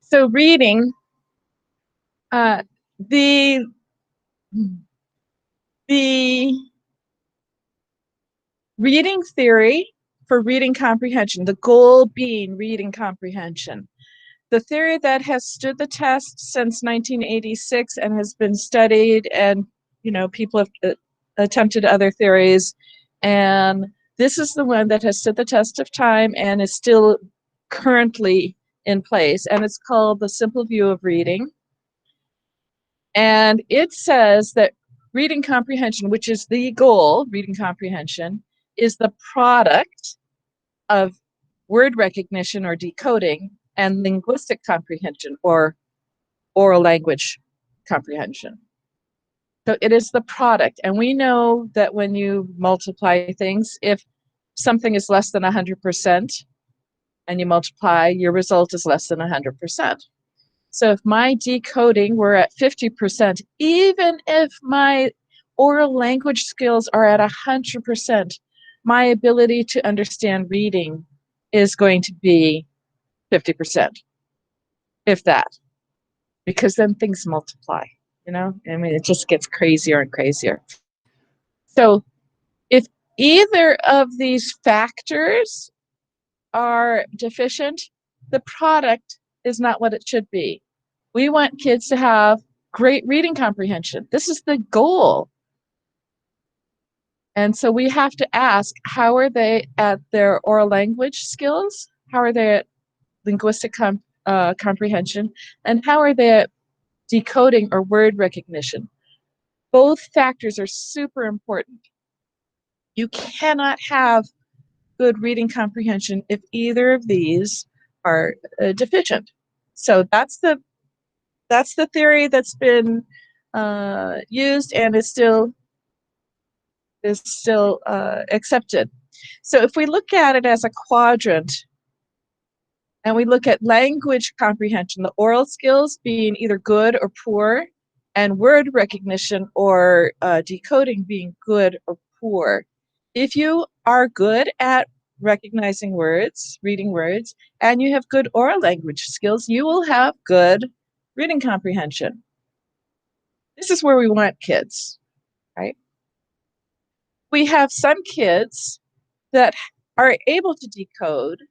So reading, the reading theory for reading comprehension, the goal being reading comprehension. The theory that has stood the test since 1986 and has been studied, and people have attempted other theories, and this is the one that has stood the test of time and is still currently in place, and it's called the simple view of reading. And it says that reading comprehension, which is the goal, reading comprehension, is the product of word recognition or decoding and linguistic comprehension or oral language comprehension. So it is the product. And we know that when you multiply things, if something is less than 100% and you multiply, your result is less than 100%. So if my decoding were at 50%, even if my oral language skills are at 100%, my ability to understand reading is going to be 50%, if that, because then things multiply, it just gets crazier and crazier. So if either of these factors are deficient, the product is not what it should be. We want kids to have great reading comprehension. This is the goal. And so we have to ask, how are they at their oral language skills? How are they at linguistic comprehension? And how are they at decoding or word recognition? Both factors are super important. You cannot have good reading comprehension if either of these are deficient. So that's the theory that's been used and is still accepted. So if we look at it as a quadrant, and we look at language comprehension, the oral skills being either good or poor, and word recognition or decoding being good or poor. If you are good at recognizing words, reading words, and you have good oral language skills, you will have good reading comprehension. This is where we want kids, right? We have some kids that are able to decode,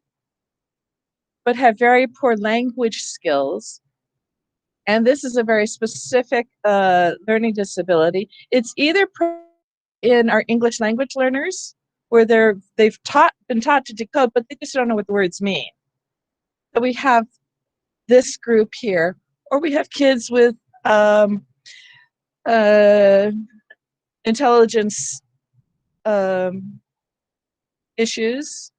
but have very poor language skills. And this is a very specific learning disability. It's either in our English language learners, where they've been taught to decode, but they just don't know what the words mean. So we have this group here, or we have kids with intelligence issues.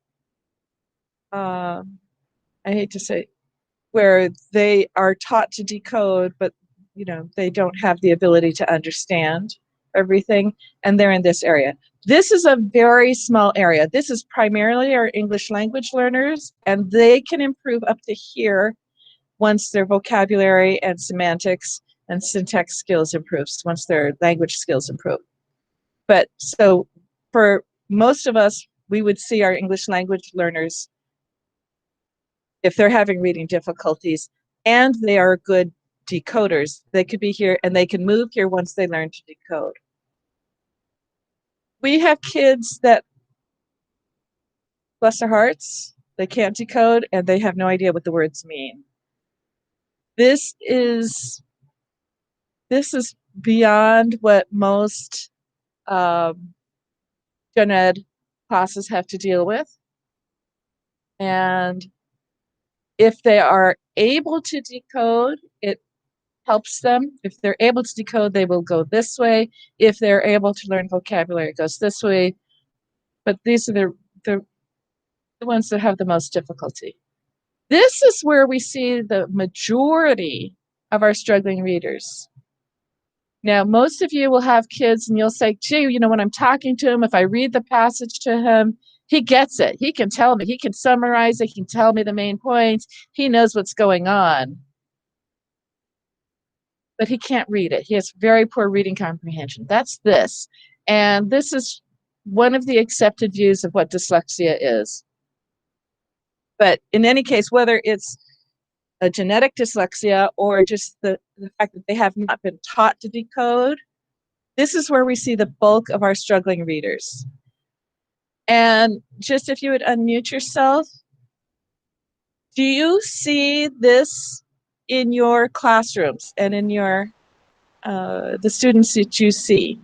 I hate to say, where they are taught to decode, but they don't have the ability to understand everything, and they're in this area. This is a very small area. This is primarily our English language learners, and they can improve up to here once their vocabulary and semantics and syntax skills improves, once their language skills improve. But so for most of us, we would see our English language learners, if they're having reading difficulties and they are good decoders, they could be here and they can move here once they learn to decode. We have kids that, bless their hearts, they can't decode and they have no idea what the words mean. This is beyond what most gen ed classes have to deal with. And if they are able to decode, it helps them. If they're able to decode, they will go this way. If they're able to learn vocabulary, it goes this way. But these are the ones that have the most difficulty. This is where we see the majority of our struggling readers. Now, most of you will have kids and you'll say, gee, when I'm talking to him, if I read the passage to him, he gets it. He can tell me, he can summarize it, he can tell me the main points, he knows what's going on. But he can't read it. He has very poor reading comprehension. That's this. And this is one of the accepted views of what dyslexia is. But in any case, whether it's a genetic dyslexia or just the fact that they have not been taught to decode, this is where we see the bulk of our struggling readers. And just if you would unmute yourself, do you see this in your classrooms and in your the students that you see?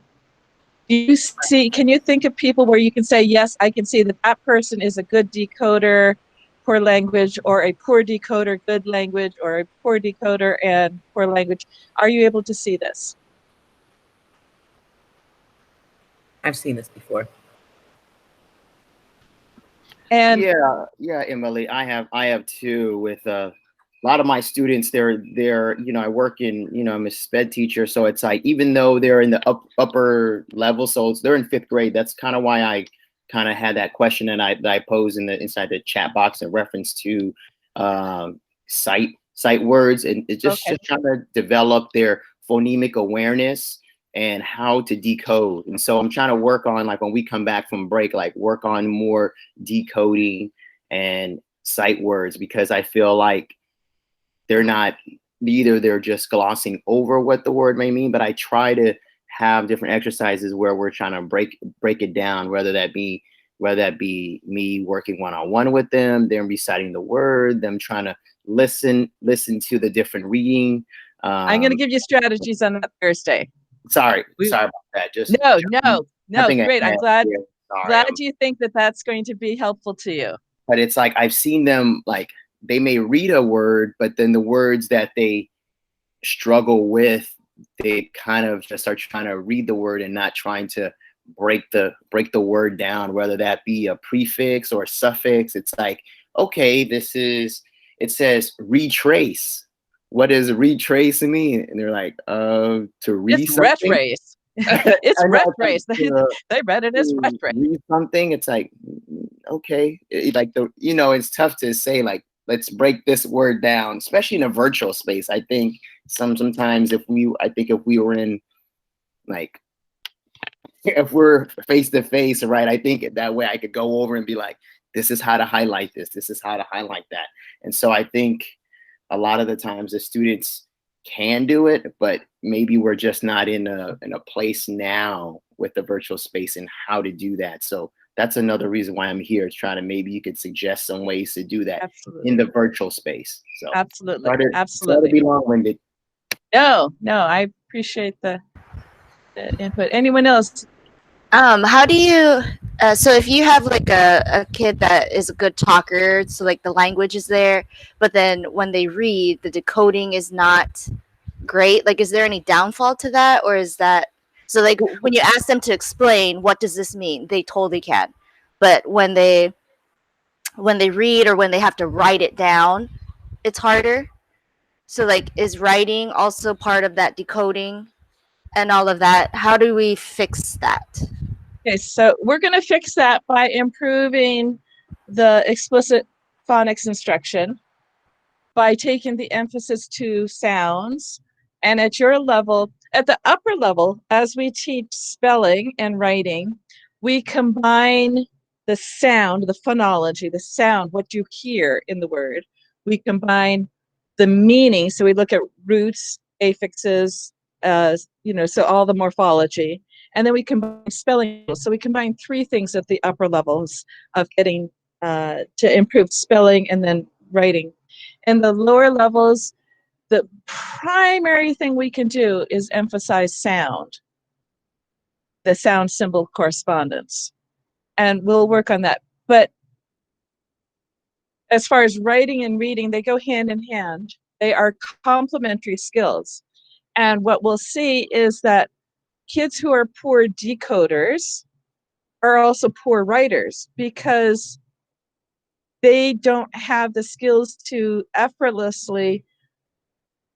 Do you see, can you think of people where you can say, yes, I can see that that person is a good decoder, poor language, or a poor decoder, good language, or a poor decoder and poor language? Are you able to see this? I've seen this before. And yeah, Emily, I have too. With a lot of my students, they're I work in, I'm a sped teacher, so it's like even though they're in the upper level, so they're in 5th grade. That's kind of why I kind of had that question that I posed inside the chat box in reference to sight words, and it's just trying to develop their phonemic awareness and how to decode. And so I'm trying to work on, like, when we come back from break, like work on more decoding and sight words, because I feel like they're just glossing over what the word may mean. But I try to have different exercises where we're trying to break it down, whether that be me working one-on-one with them, them reciting the word, them trying to listen to the different reading. I'm going to give you strategies on that Thursday. Sorry about that. Just no, great. I'm glad Sorry, you think that that's going to be helpful to you. But it's like I've seen them, like, they may read a word, but then the words that they struggle with, they kind of just are trying to read the word and not trying to break the word down, whether that be a prefix or a suffix. It's like, okay, it says retrace. What does retrace mean? And they're like, to read it's something. Retrace. It's retrace. They read it as retrace. Read something. It's like, okay, like it's tough to say, like, let's break this word down, especially in a virtual space. I think sometimes if we were in, like, if we're face to face, right? I think that way I could go over and be like, this is how to highlight this. This is how to highlight that. And so I think a lot of the times the students can do it, but maybe we're just not in a place now with the virtual space and how to do that. So that's another reason why I'm here, is trying to, maybe you could suggest some ways to do that in the virtual space. So absolutely. Sorry to be long-winded. No, I appreciate the input. Anyone else? How do you so if you have like a kid that is a good talker, so like the language is there, but then when they read, the decoding is not great, like, is there any downfall to that? Or is that, so like when you ask them to explain what does this mean, they totally can, but when they read or when they have to write it down, it's harder? So like, is writing also part of that decoding and all of that? How do we fix that? Okay, so we're going to fix that by improving the explicit phonics instruction, by taking the emphasis to sounds. And at your level, at the upper level, as we teach spelling and writing, we combine the sound, the phonology, the sound, what you hear in the word. We combine the meaning. So we look at roots, affixes, so all the morphology. And then we combine spelling. So we combine 3 things at the upper levels of getting to improve spelling and then writing. And the lower levels, the primary thing we can do is emphasize sound, the sound symbol correspondence. And we'll work on that. But as far as writing and reading, they go hand in hand. They are complementary skills. And what we'll see is that kids who are poor decoders are also poor writers, because they don't have the skills to effortlessly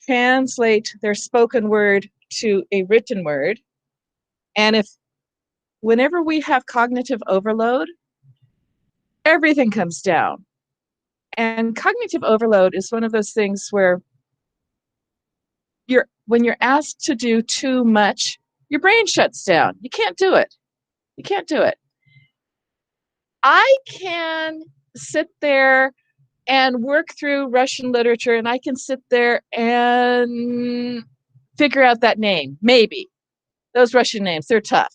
translate their spoken word to a written word. And whenever we have cognitive overload, everything comes down. And cognitive overload is one of those things where when you're asked to do too much, your brain shuts down. You can't do it. I can sit there and work through Russian literature, and I can sit there and figure out that name. Maybe those Russian names, they're tough.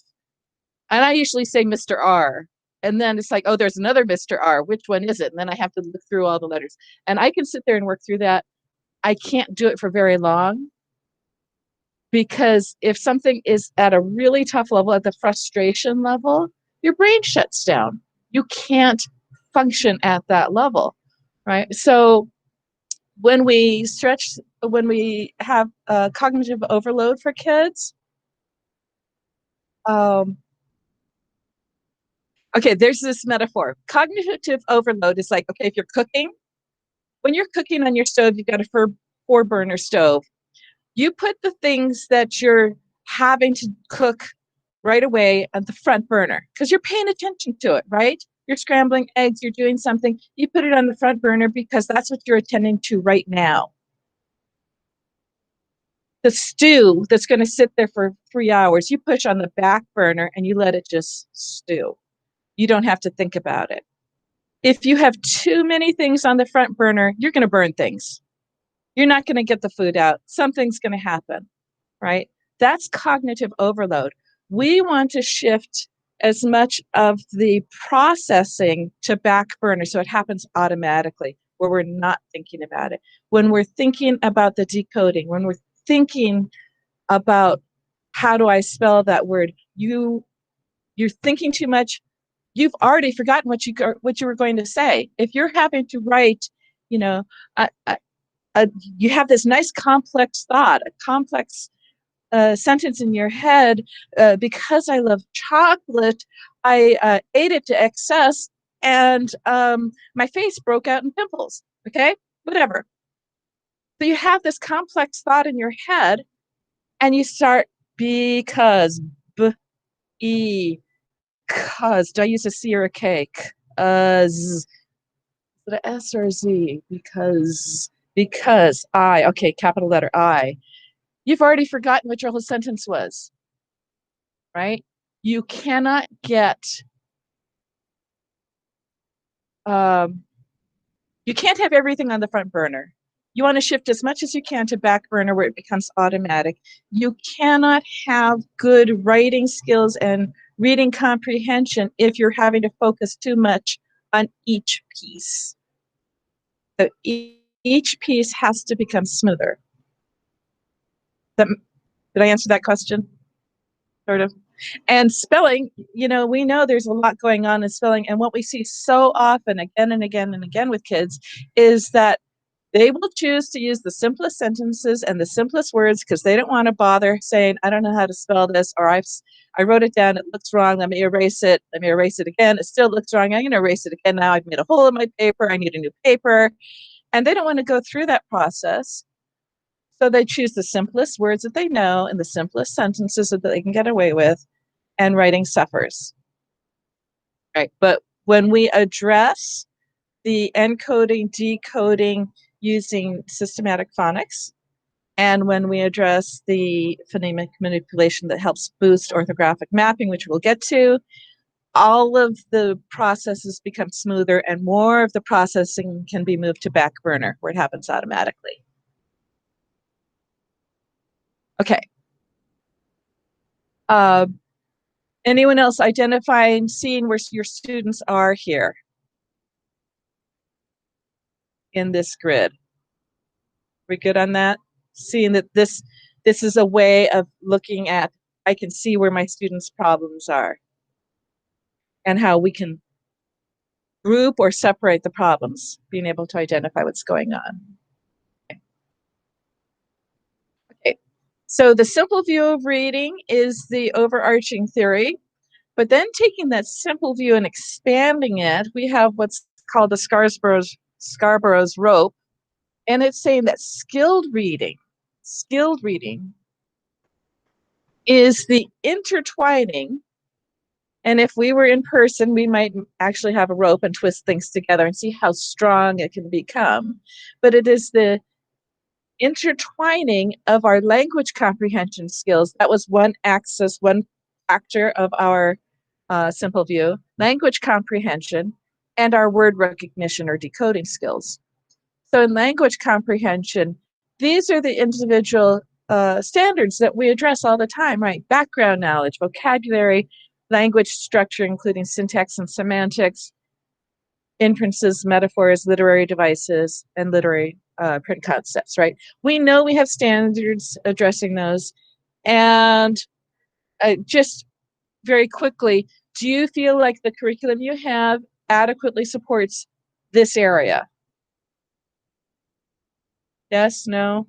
And I usually say Mr. R. And then it's like, oh, there's another Mr. R. Which one is it? And then I have to look through all the letters. And I can sit there and work through that. I can't do it for very long, because if something is at a really tough level, at the frustration level, your brain shuts down. You can't function at that level, right? So when we have cognitive overload for kids, okay, there's this metaphor. Cognitive overload is like, okay, if you're cooking, when you're cooking on your stove, you've got a four burner stove. You put the things that you're having to cook right away at the front burner because you're paying attention to it, right? You're scrambling eggs, you're doing something, you put it on the front burner because that's what you're attending to right now. The stew that's going to sit there for 3 hours, you push on the back burner and you let it just stew. You don't have to think about it. If you have too many things on the front burner, you're going to burn things. You're not going to get the food out. Something's going to happen, right? That's cognitive overload. We want to shift as much of the processing to back burner so it happens automatically, where we're not thinking about it. When we're thinking about the decoding, when we're thinking about how do I spell that word, you're thinking too much. You've already forgotten what you were going to say. If you're having to write, you know, you have this nice complex thought, a complex sentence in your head. Because I love chocolate, I ate it to excess, and my face broke out in pimples. Okay, whatever. So you have this complex thought in your head, and you start because, cause. Do I use a C or a K? Is it a S or a Z? Because I. Okay, capital letter I. You've already forgotten what your whole sentence was, right? You cannot get. You can't have everything on the front burner. You want to shift as much as you can to back burner where it becomes automatic. You cannot have good writing skills and reading comprehension if you're having to focus too much on each piece. So each piece has to become smoother. Did I answer that question? Sort of. And spelling, we know there's a lot going on in spelling. And what we see so often, again and again and again with kids, is that they will choose to use the simplest sentences and the simplest words because they don't want to bother saying, I don't know how to spell this, or I wrote it down, it looks wrong, let me erase it again, it still looks wrong, I'm going to erase it again, now I've made a hole in my paper, I need a new paper. And they don't want to go through that process. So they choose the simplest words that they know and the simplest sentences that they can get away with, and writing suffers. Right. But when we address the encoding, decoding using systematic phonics, and when we address the phonemic manipulation that helps boost orthographic mapping, which we'll get to, all of the processes become smoother and more of the processing can be moved to back burner where it happens automatically. Okay. Anyone else identifying, seeing where your students are here in this grid? We good on that? Seeing that this is a way of looking at, I can see where my students' problems are and how we can group or separate the problems, being able to identify what's going on. Okay. So the simple view of reading is the overarching theory, but then taking that simple view and expanding it, we have what's called the Scarborough's rope, and it's saying that skilled reading is the intertwining. And if we were in person, we might actually have a rope and twist things together and see how strong it can become. But it is the intertwining of our language comprehension skills. That was one axis, one factor of our simple view, language comprehension, and our word recognition or decoding skills. So in language comprehension, these are the individual standards that we address all the time, right? Background knowledge, vocabulary, language structure, including syntax and semantics, inferences, metaphors, literary devices, and literary print concepts, right? We know we have standards addressing those. And just very quickly, do you feel like the curriculum you have adequately supports this area? Yes, no?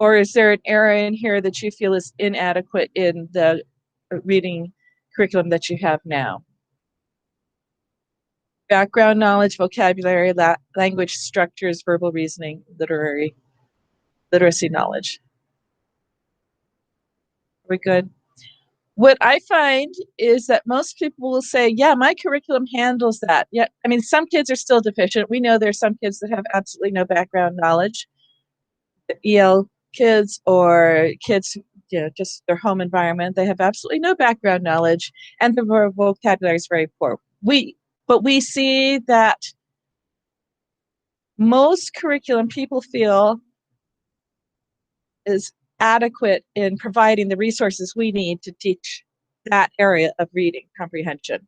Or is there an area in here that you feel is inadequate in the reading curriculum that you have now? Background knowledge, vocabulary, language structures, verbal reasoning, literacy knowledge. Are we good? What I find is that most people will say, yeah, my curriculum handles that. Yeah, I mean, some kids are still deficient. We know there's some kids that have absolutely no background knowledge. EL kids or kids, just their home environment, they have absolutely no background knowledge, and the vocabulary is very poor. But we see that most curriculum people feel is adequate in providing the resources we need to teach that area of reading comprehension.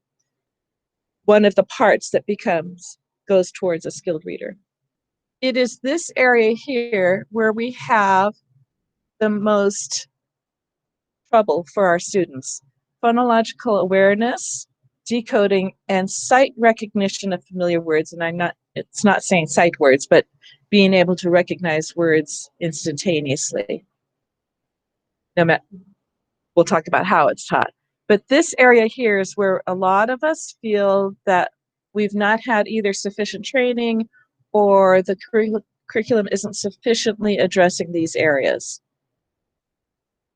One of the parts that goes towards a skilled reader. It is this area here where we have the most trouble for our students. Phonological awareness, decoding, and sight recognition of familiar words. And it's not saying sight words, but being able to recognize words instantaneously. We'll talk about how it's taught. But this area here is where a lot of us feel that we've not had either sufficient training or the curriculum isn't sufficiently addressing these areas.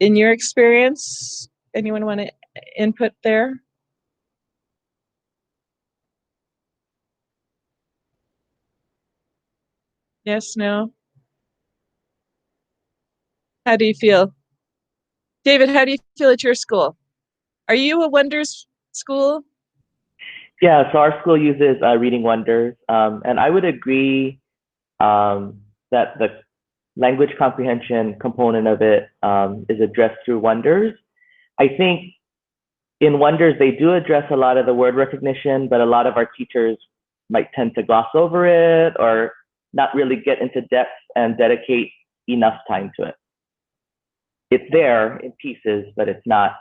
In your experience, anyone want to input there? Yes, no? How do you feel? David, how do you feel at your school? Are you a Wonders school? Yeah, so our school uses Reading Wonders, and I would agree that the language comprehension component of it is addressed through Wonders. I think in Wonders, they do address a lot of the word recognition, but a lot of our teachers might tend to gloss over it or not really get into depth and dedicate enough time to it. It's there in pieces, but it's not,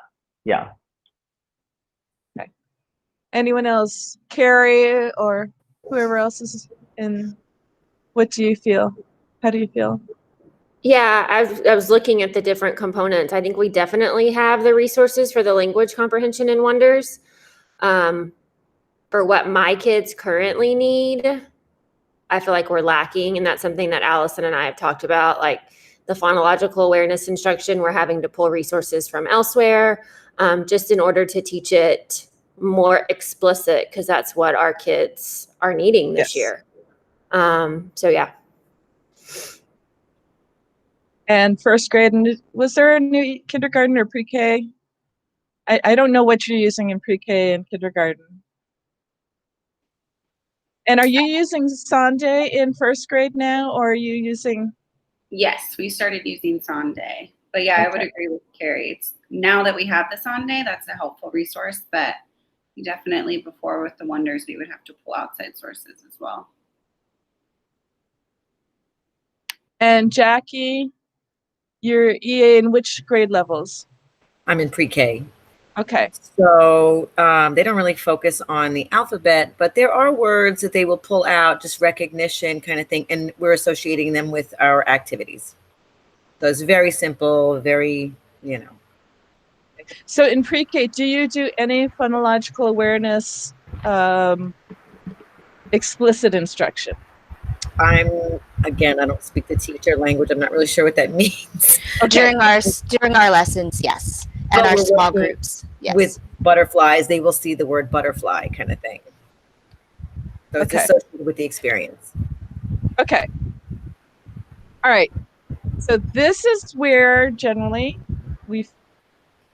yeah. Okay. Anyone else? Carrie or whoever else is in, what do you feel? How do you feel? Yeah, I was looking at the different components. I think we definitely have the resources for the language comprehension in Wonders. For what my kids currently need, I feel like we're lacking, and that's something that Allison and I have talked about, like the phonological awareness instruction. We're having to pull resources from elsewhere just in order to teach it more explicit, because that's what our kids are needing this year. So yeah. And first grade, was there a new kindergarten or pre-K? I don't know what you're using in pre-K and kindergarten. And are you using Sunday in first grade now, or are you using? Yes, we started using Sunday. But yeah, Okay. I would agree with Carrie. It's now that we have the Sunday, that's a helpful resource, but definitely before with the Wonders, we would have to pull outside sources as well. And Jackie, your EA in which grade levels? I'm in pre-K. Okay. So they don't really focus on the alphabet, but there are words that they will pull out, just recognition kind of thing, and we're associating them with our activities. So it's very simple, very, So in pre-K, do you do any phonological awareness explicit instruction? I don't speak the teacher language. I'm not really sure what that means. During our lessons, yes, and But our we're small working groups, yes. With butterflies, they will see the word butterfly kind of thing. So it's associated with the experience. Okay. All right. So this is where generally we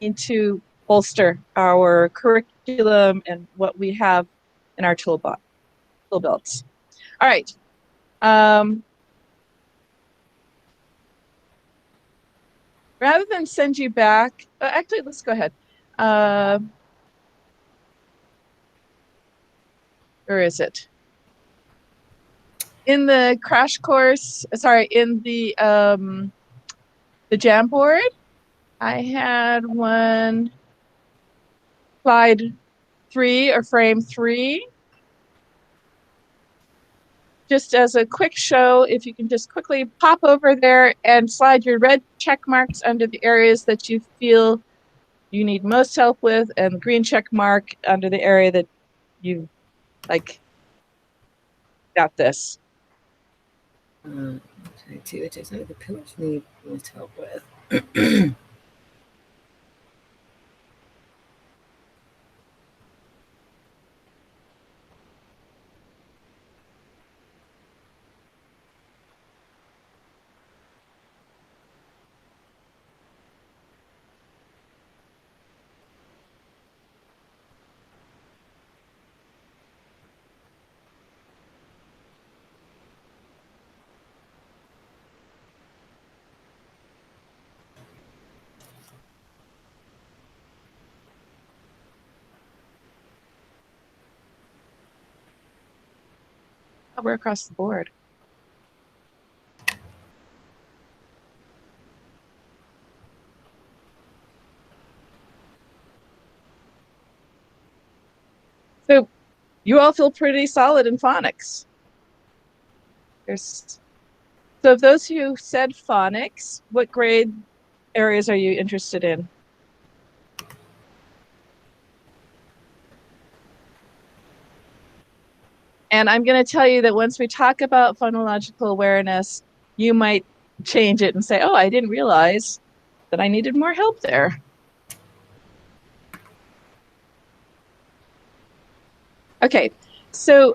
need to bolster our curriculum and what we have in our toolbox. Skill builds. All right. Rather than send you back, actually, let's go ahead. Where is it? In the crash course, sorry, in the Jamboard, I had one slide 3 or frame 3. Just as a quick show, if you can just quickly pop over there and slide your red check marks under the areas that you feel you need most help with, and the green check mark under the area that you like got this. Okay, it takes the pillars need most help with. Oh, we're across the board. So you all feel pretty solid in phonics. So of those who said phonics, what grade areas are you interested in? And I'm going to tell you that once we talk about phonological awareness, you might change it and say, oh, I didn't realize that I needed more help there. Okay, so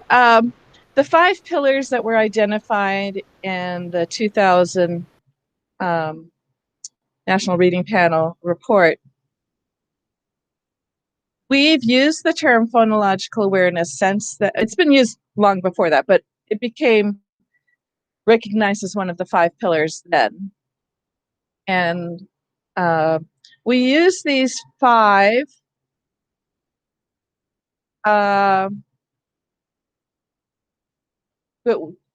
the 5 pillars that were identified in the 2000 National Reading Panel report, we've used the term phonological awareness since that. It's been used long before that, but it became recognized as one of the 5 pillars then. And we use these 5 but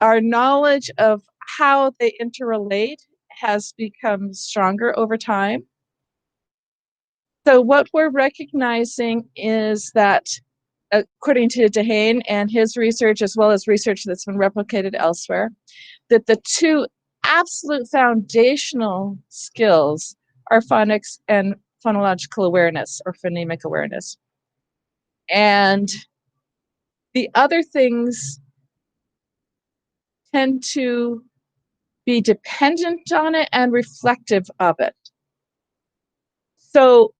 our knowledge of how they interrelate has become stronger over time. So what we're recognizing is that, according to Dehane and his research, as well as research that's been replicated elsewhere, that the 2 absolute foundational skills are phonics and phonological awareness, or phonemic awareness. And the other things tend to be dependent on it and reflective of it. So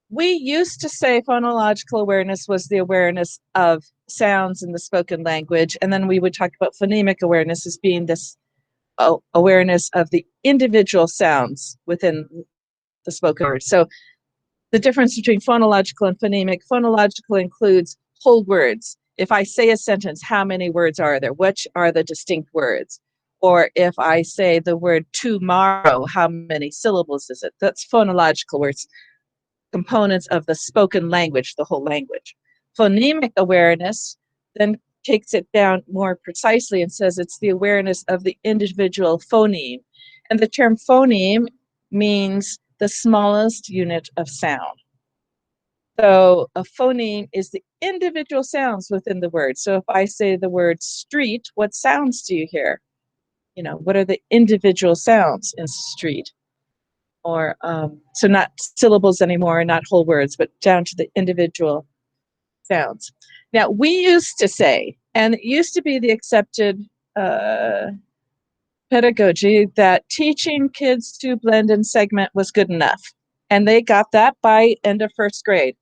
we used to say phonological awareness was the awareness of sounds in the spoken language, and then we would talk about phonemic awareness as being this awareness of the individual sounds within the spoken word. So the difference between phonological and phonemic: phonological includes whole words. If I say a sentence, how many words are there? Which are the distinct words? Or if I say the word tomorrow, how many syllables is it? That's phonological words, components of the spoken language, the whole language. Phonemic awareness then takes it down more precisely and says it's the awareness of the individual phoneme. And the term phoneme means the smallest unit of sound. So a phoneme is the individual sounds within the word. So if I say the word street, what sounds do you hear? You know, what are the individual sounds in street? Or so not syllables anymore, not whole words, but down to the individual sounds. Now, we used to say, and it used to be the accepted pedagogy, that teaching kids to blend and segment was good enough. And they got that by end of 1st grade.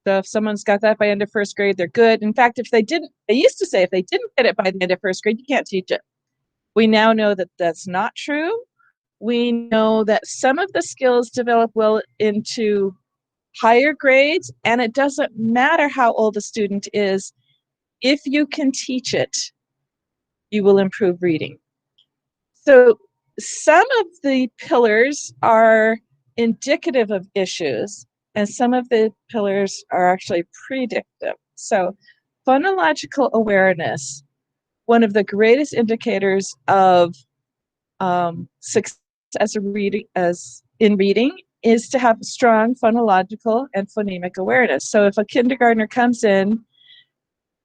So if someone's got that by end of 1st grade, they're good. In fact, if they didn't, they used to say if they didn't get it by the end of 1st grade, you can't teach it. We now know that that's not true. We know that some of the skills develop well into higher grades, and it doesn't matter how old a student is. If you can teach it, you will improve reading. So some of the pillars are indicative of issues, and some of the pillars are actually predictive. So phonological awareness, one of the greatest indicators of success as in reading, is to have strong phonological and phonemic awareness. So if a kindergartner comes in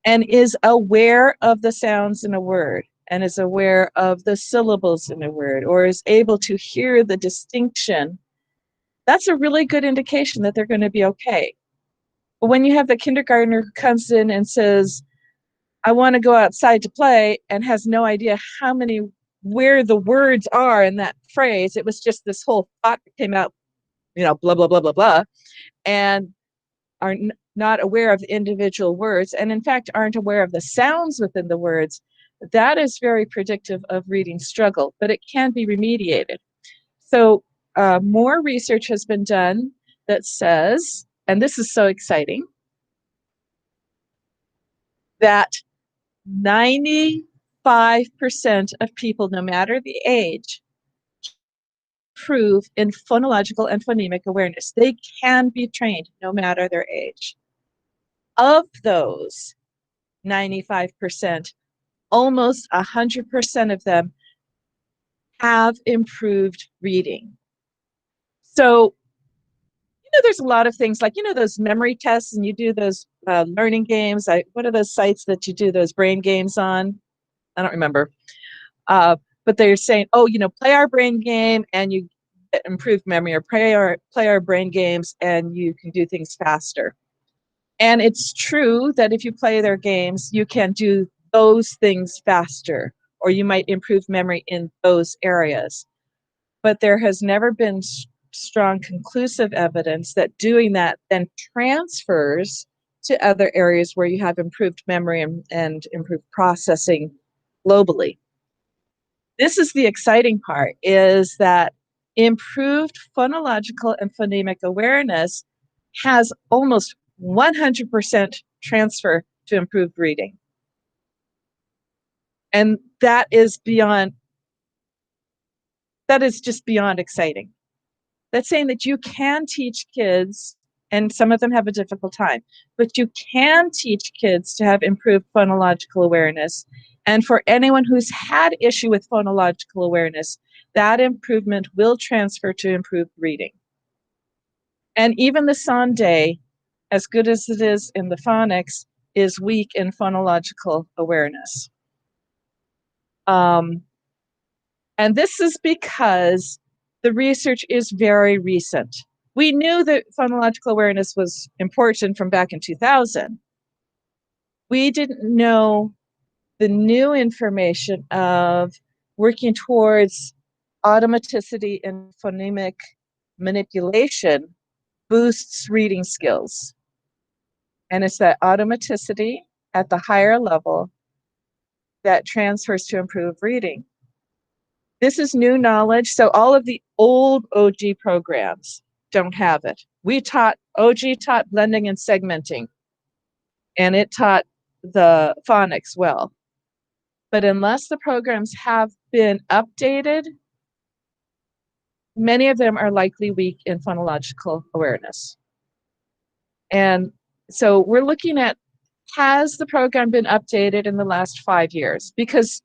and is aware of the sounds in a word, and is aware of the syllables in a word, or is able to hear the distinction, that's a really good indication that they're going to be okay. But when you have the kindergartner who comes in and says, I want to go outside to play, and has no idea where the words are in that phrase, it was just this whole thought that came out, blah, blah, blah, blah, blah, and are not aware of the individual words, and in fact aren't aware of the sounds within the words, that is very predictive of reading struggle, but it can be remediated. So more research has been done that says, and this is so exciting, that 95% of people, no matter the age, improve in phonological and phonemic awareness. They can be trained no matter their age. Of those 95%, almost 100% of them have improved reading. So, there's a lot of things like, those memory tests, and you do those learning games. What are those sites that you do those brain games on? I don't remember. But they're saying, play our brain game and you get improved memory, or play our brain games and you can do things faster. And it's true that if you play their games, you can do those things faster, or you might improve memory in those areas. But there has never been strong conclusive evidence that doing that then transfers to other areas where you have improved memory and improved processing globally. This is the exciting part, is that improved phonological and phonemic awareness has almost 100% transfer to improved reading. And that is just beyond exciting. That's saying that you can teach kids, and some of them have a difficult time, but you can teach kids to have improved phonological awareness. And for anyone who's had issue with phonological awareness, that improvement will transfer to improved reading. And even the Sonde, as good as it is in the phonics, is weak in phonological awareness. And this is because the research is very recent. We knew that phonological awareness was important from back in 2000. We didn't know the new information of working towards automaticity and phonemic manipulation boosts reading skills. And it's that automaticity at the higher level that transfers to improved reading. This is new knowledge, so all of the old OG programs don't have it. OG taught blending and segmenting, and it taught the phonics well. But unless the programs have been updated, many of them are likely weak in phonological awareness. And so we're looking at, has the program been updated in the last 5 years? Because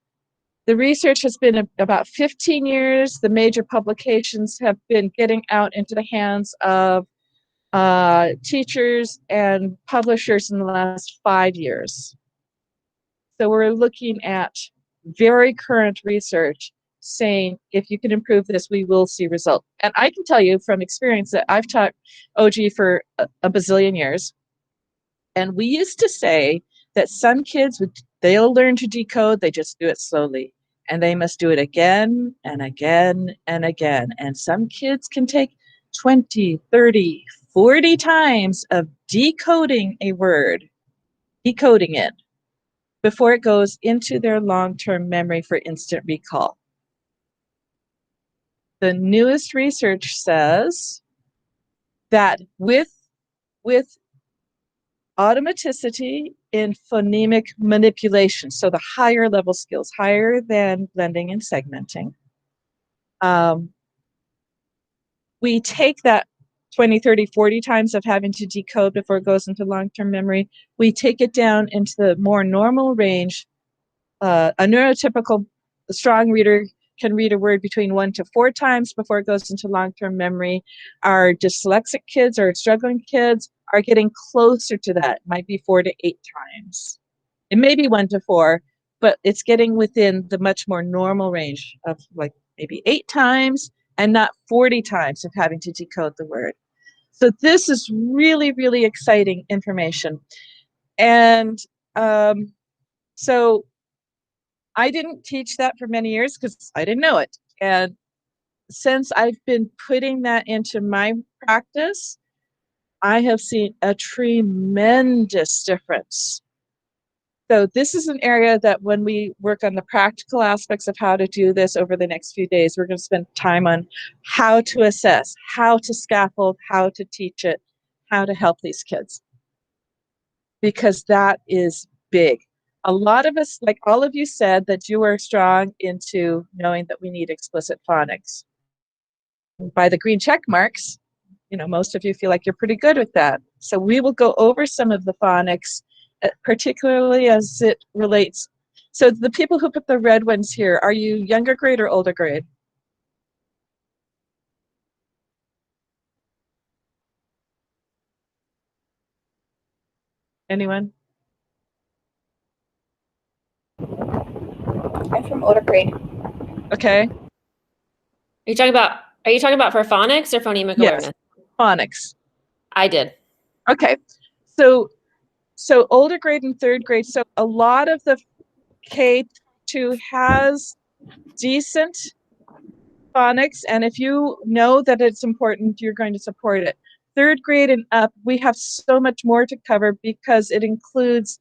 the research has been about 15 years. The major publications have been getting out into the hands of teachers and publishers in the last 5 years. So we're looking at very current research saying, if you can improve this, we will see results. And I can tell you from experience that I've taught OG for a bazillion years. And we used to say that some kids, they'll learn to decode, they just do it slowly. And they must do it again and again and again. And some kids can take 20, 30, 40 times of decoding a word, decoding it, before it goes into their long-term memory for instant recall. The newest research says that with with automaticity in phonemic manipulation. So the higher level skills, higher than blending and segmenting. We take that 20, 30, 40 times of having to decode before it goes into long-term memory. We take it down into the more normal range. A neurotypical strong reader can read a word between 1 to 4 times before it goes into long-term memory. Our dyslexic kids or struggling kids are getting closer to that. It might be 4 to 8 times. It may be 1 to 4, but it's getting within the much more normal range of like maybe 8 times and not 40 times of having to decode the word. So this is really, really exciting information. And so I didn't teach that for many years because I didn't know it. And since I've been putting that into my practice, I have seen a tremendous difference. So this is an area that when we work on the practical aspects of how to do this over the next few days, we're going to spend time on how to assess, how to scaffold, how to teach it, how to help these kids. Because that is big. A lot of us, like all of you said, that you are strong into knowing that we need explicit phonics. By the green check marks, you know, most of you feel like you're pretty good with that. So we will go over some of the phonics, particularly as it relates. So the people who put the red ones here, are you younger grade or older grade? Anyone? I'm from older grade. Okay. Are you talking about for phonics or phonemic Yes, awareness? phonics. I did. Okay. So older grade and third grade. So a lot of the K2 has decent phonics, and if you know that it's important, you're going to support it. Third grade and up, we have so much more to cover because it includes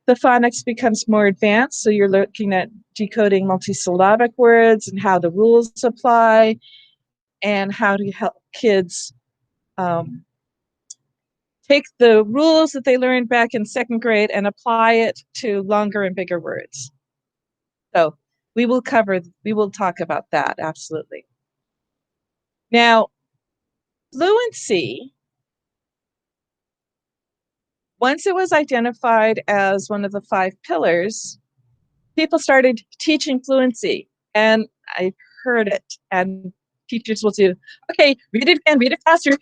the phonics becomes more advanced. So you're looking at decoding multisyllabic words and how the rules apply and how to help kids take the rules that they learned back in second grade and apply it to longer and bigger words. So we will talk about that, absolutely. Now, fluency, once it was identified as one of the 5 pillars, people started teaching fluency, and I heard it, and teachers will do, okay, read it again, read it faster.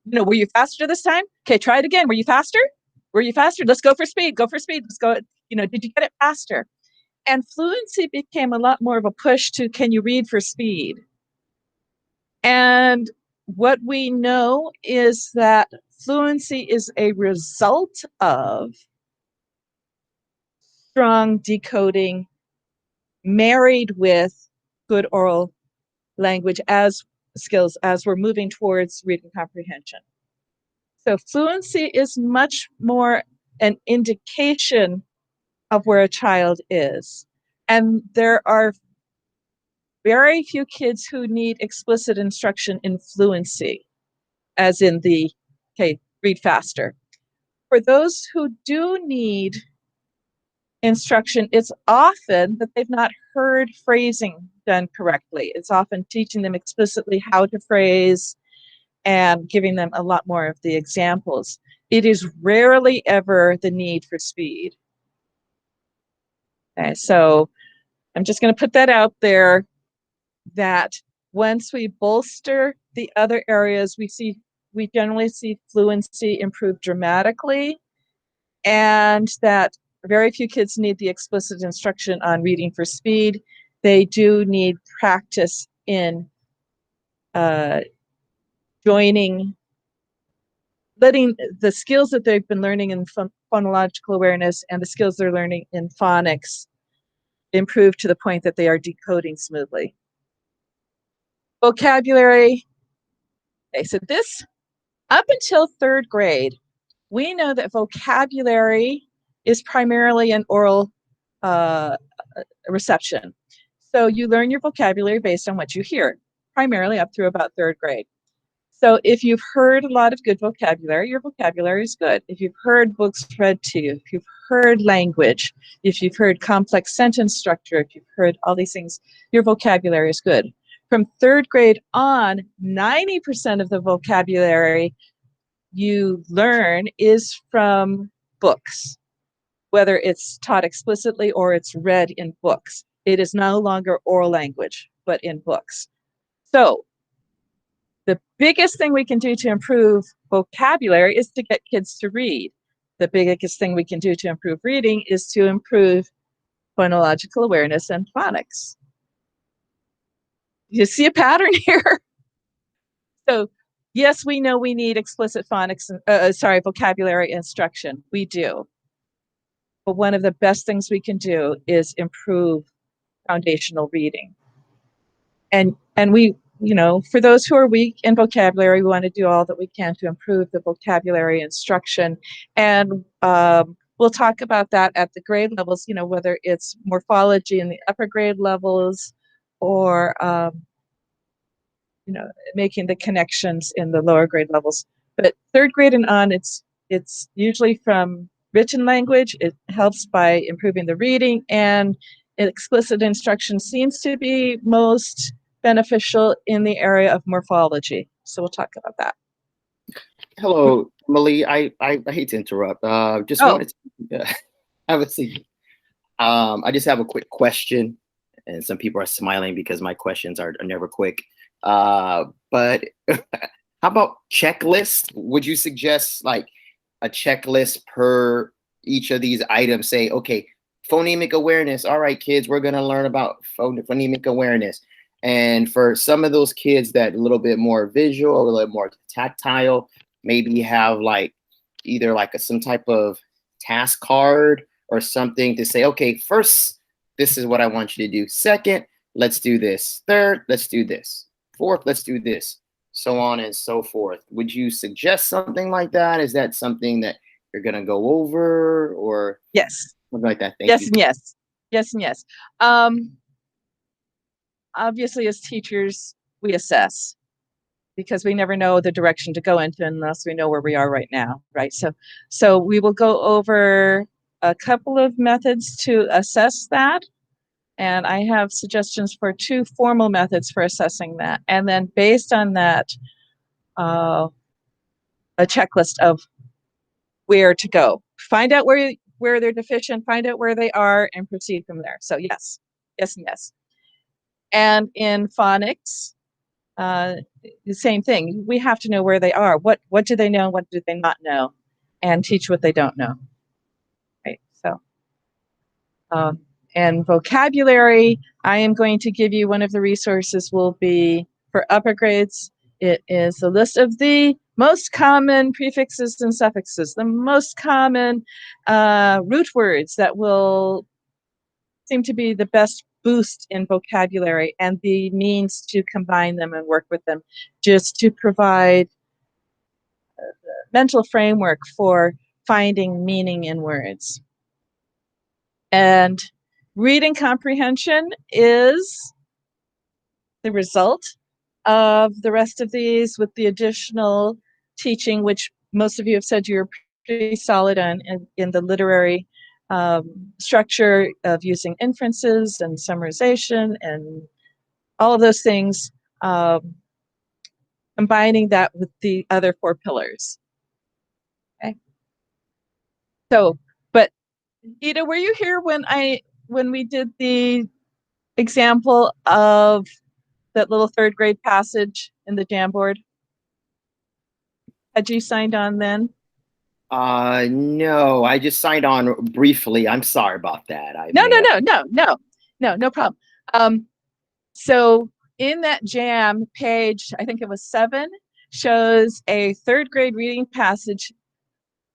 Were you faster this time? Okay, try it again. Were you faster? Were you faster? Let's go for speed, let's go, did you get it faster? And fluency became a lot more of a push to, can you read for speed? And what we know is that fluency is a result of strong decoding married with good oral language as skills as we're moving towards reading comprehension. So fluency is much more an indication of where a child is. And there are very few kids who need explicit instruction in fluency, as in the, okay, read faster. For those who do need instruction, it's often that they've not heard phrasing done correctly. It's often teaching them explicitly how to phrase and giving them a lot more of the examples. It is rarely ever the need for speed. Okay, so I'm just going to put that out there, that once we bolster the other areas, we generally see fluency improve dramatically, and that very few kids need the explicit instruction on reading for speed. They do need practice in letting the skills that they've been learning in phonological awareness and the skills they're learning in phonics improve to the point that they are decoding smoothly. Vocabulary. Okay, so this, up until third grade, we know that vocabulary is primarily an oral reception. So you learn your vocabulary based on what you hear, primarily up through about third grade. So if you've heard a lot of good vocabulary, your vocabulary is good. If you've heard books read to you, if you've heard language, if you've heard complex sentence structure, if you've heard all these things, your vocabulary is good. From third grade on, 90% of the vocabulary you learn is from books, whether it's taught explicitly or it's read in books. It is no longer oral language, but in books. So the biggest thing we can do to improve vocabulary is to get kids to read. The biggest thing we can do to improve reading is to improve phonological awareness and phonics. You see a pattern here? So yes, we know we need explicit phonics, vocabulary instruction. We do. But one of the best things we can do is improve foundational reading. And we, for those who are weak in vocabulary, we want to do all that we can to improve the vocabulary instruction. And we'll talk about that at the grade levels, whether it's morphology in the upper grade levels or, making the connections in the lower grade levels. But third grade and on, it's usually from written language. It helps by improving the reading, and explicit instruction seems to be most beneficial in the area of morphology. So we'll talk about that. Hello, Emily. I hate to interrupt. Wanted to have a seat. I just have a quick question, and some people are smiling because my questions are never quick. But how about checklists? Would you suggest like a checklist per each of these items? Say, okay, phonemic awareness. All right, kids, we're going to learn about phonemic awareness. And for some of those kids that a little bit more visual, a little more tactile, maybe have like either like some type of task card or something to say, okay, first, this is what I want you to do. Second, let's do this. Third, let's do this. Fourth, let's do this. So on and so forth. Would you suggest something like that? Is that something that you're going to go over, or yes, something like that? Thank yes, you. and yes, yes, and yes. Obviously, as teachers, we assess because we never know the direction to go into unless we know where we are right now, right? So we will go over a couple of methods to assess that. And I have suggestions for 2 formal methods for assessing that. And then based on that, a checklist of where to go. Find out where they're deficient, find out where they are, and proceed from there. So yes, yes, and yes. And in phonics, the same thing. We have to know where they are. What do they know? What do they not know? And teach what they don't know. Right. So, and vocabulary, I am going to give you one of the resources will be for upper grades. It is a list of the most common prefixes and suffixes, the most common root words that will seem to be the best boost in vocabulary, and the means to combine them and work with them, just to provide a mental framework for finding meaning in words. And reading comprehension is the result of the rest of these, with the additional teaching, which most of you have said you're pretty solid on in the literary structure of using inferences and summarization and all of those things, combining that with the other 4 pillars. Okay. So, but Ida, were you here when we did the example of that little 3rd grade passage in the Jamboard? Had you signed on then? No, I just signed on briefly. I'm sorry about that. No problem. So in that jam page, I think it was 7, shows a 3rd grade reading passage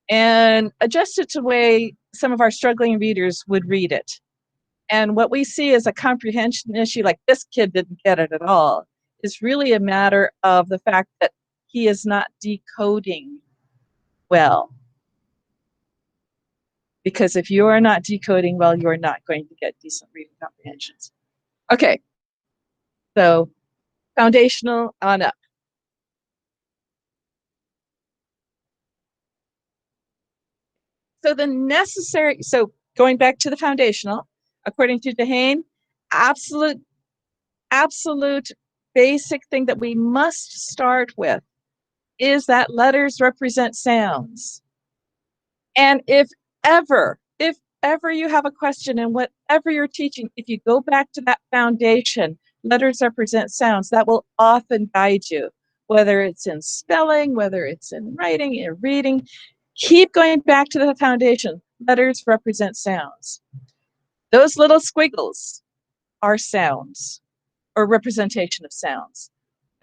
and adjusted to the way some of our struggling readers would read it. And what we see as a comprehension issue, like this kid didn't get it at all, is really a matter of the fact that he is not decoding well. Because if you are not decoding well, you are not going to get decent reading comprehensions. Okay, so foundational on up. So so going back to the foundational, according to Dehane, absolute basic thing that we must start with is that letters represent sounds. And if ever you have a question in whatever you're teaching, if you go back to that foundation, letters represent sounds, that will often guide you, whether it's in spelling, whether it's in writing, in reading. Keep going back to the foundation. Letters represent sounds. Those little squiggles are sounds or representation of sounds.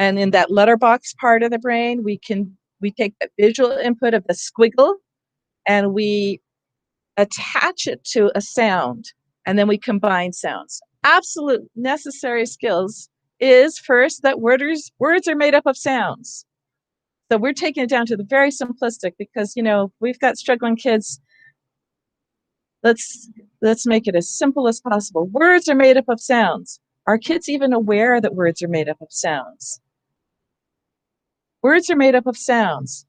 And in that letterbox part of the brain, we take the visual input of the squiggle and we attach it to a sound, and then we combine sounds. Absolute necessary skills is first that words are made up of sounds. So we're taking it down to the very simplistic because, we've got struggling kids. Let's make it as simple as possible. Words are made up of sounds. Are kids even aware that words are made up of sounds? Words are made up of sounds.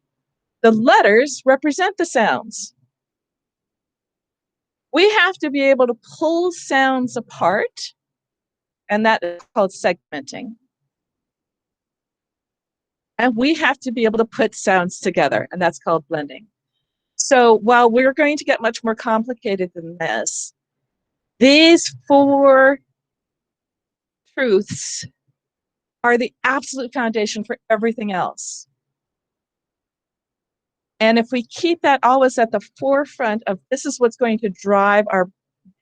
The letters represent the sounds. We have to be able to pull sounds apart, and that is called segmenting. And we have to be able to put sounds together, and that's called blending. So while we're going to get much more complicated than this, these 4 truths are the absolute foundation for everything else. And if we keep that always at the forefront of this is what's going to drive our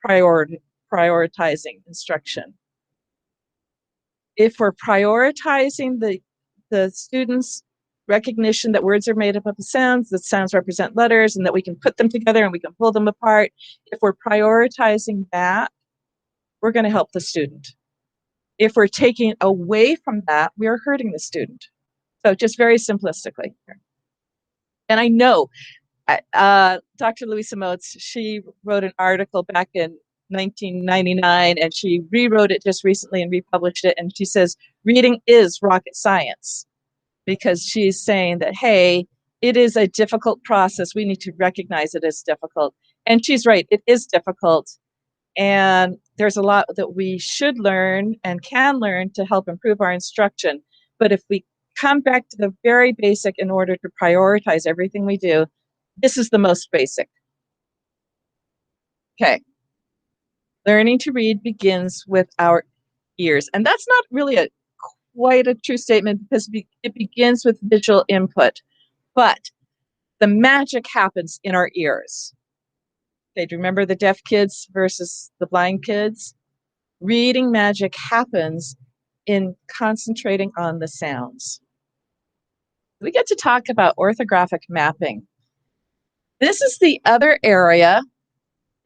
prioritizing instruction. If we're prioritizing the students' recognition that words are made up of sounds, that sounds represent letters, and that we can put them together and we can pull them apart, if we're prioritizing that, we're going to help the student. If we're taking away from that, we are hurting the student. So just very simplistically. And I know Dr. Louisa Moats, she wrote an article back in 1999, and she rewrote it just recently and republished it. And she says, reading is rocket science, because she's saying that, hey, it is a difficult process. We need to recognize it as difficult. And she's right, it is difficult. And there's a lot that we should learn and can learn to help improve our instruction. But if we come back to the very basic in order to prioritize everything we do, this is the most basic. Okay. Learning to read begins with our ears. And that's not really quite a true statement, because it begins with visual input. But the magic happens in our ears. Okay, do you remember the deaf kids versus the blind kids? Reading magic happens in concentrating on the sounds. We get to talk about orthographic mapping. This is the other area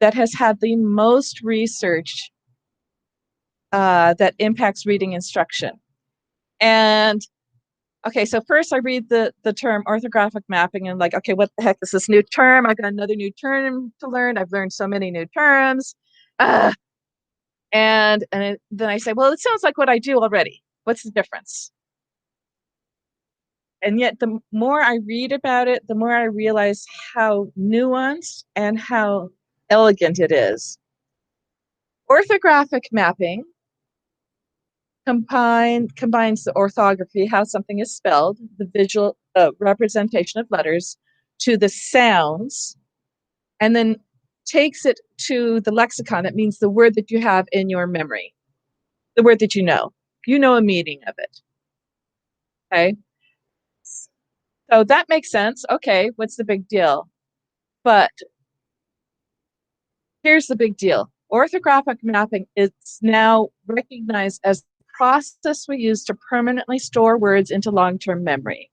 that has had the most research that impacts reading instruction. And okay, so first I read the term orthographic mapping and like, okay, what the heck is this new term? I've got another new term to learn. I've learned so many new terms. And then I say, well, it sounds like what I do already. What's the difference? And yet the more I read about it, the more I realize how nuanced and how elegant it is. Orthographic mapping combines the orthography, how something is spelled, the visual representation of letters, to the sounds, and then takes it to the lexicon. That means the word that you have in your memory, the word that you know a meaning of it. Okay. So that makes sense. Okay, what's the big deal? But here's the big deal. Orthographic mapping is now recognized as the process we use to permanently store words into long-term memory.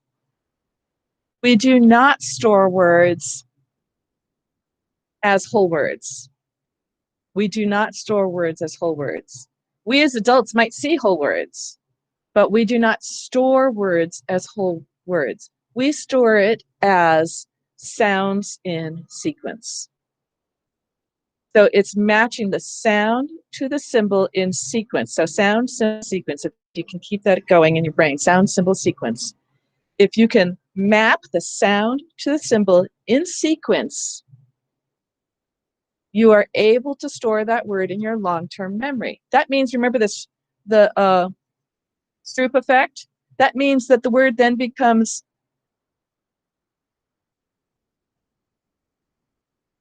We do not store words as whole words. We do not store words as whole words. We as adults might see whole words, but we do not store words as whole words. We store it as sounds in sequence. So it's matching the sound to the symbol in sequence. So sound, symbol, sequence. If you can keep that going in your brain, sound, symbol, sequence. If you can map the sound to the symbol in sequence, you are able to store that word in your long-term memory. That means, remember this, the Stroop effect? That means that the word then becomes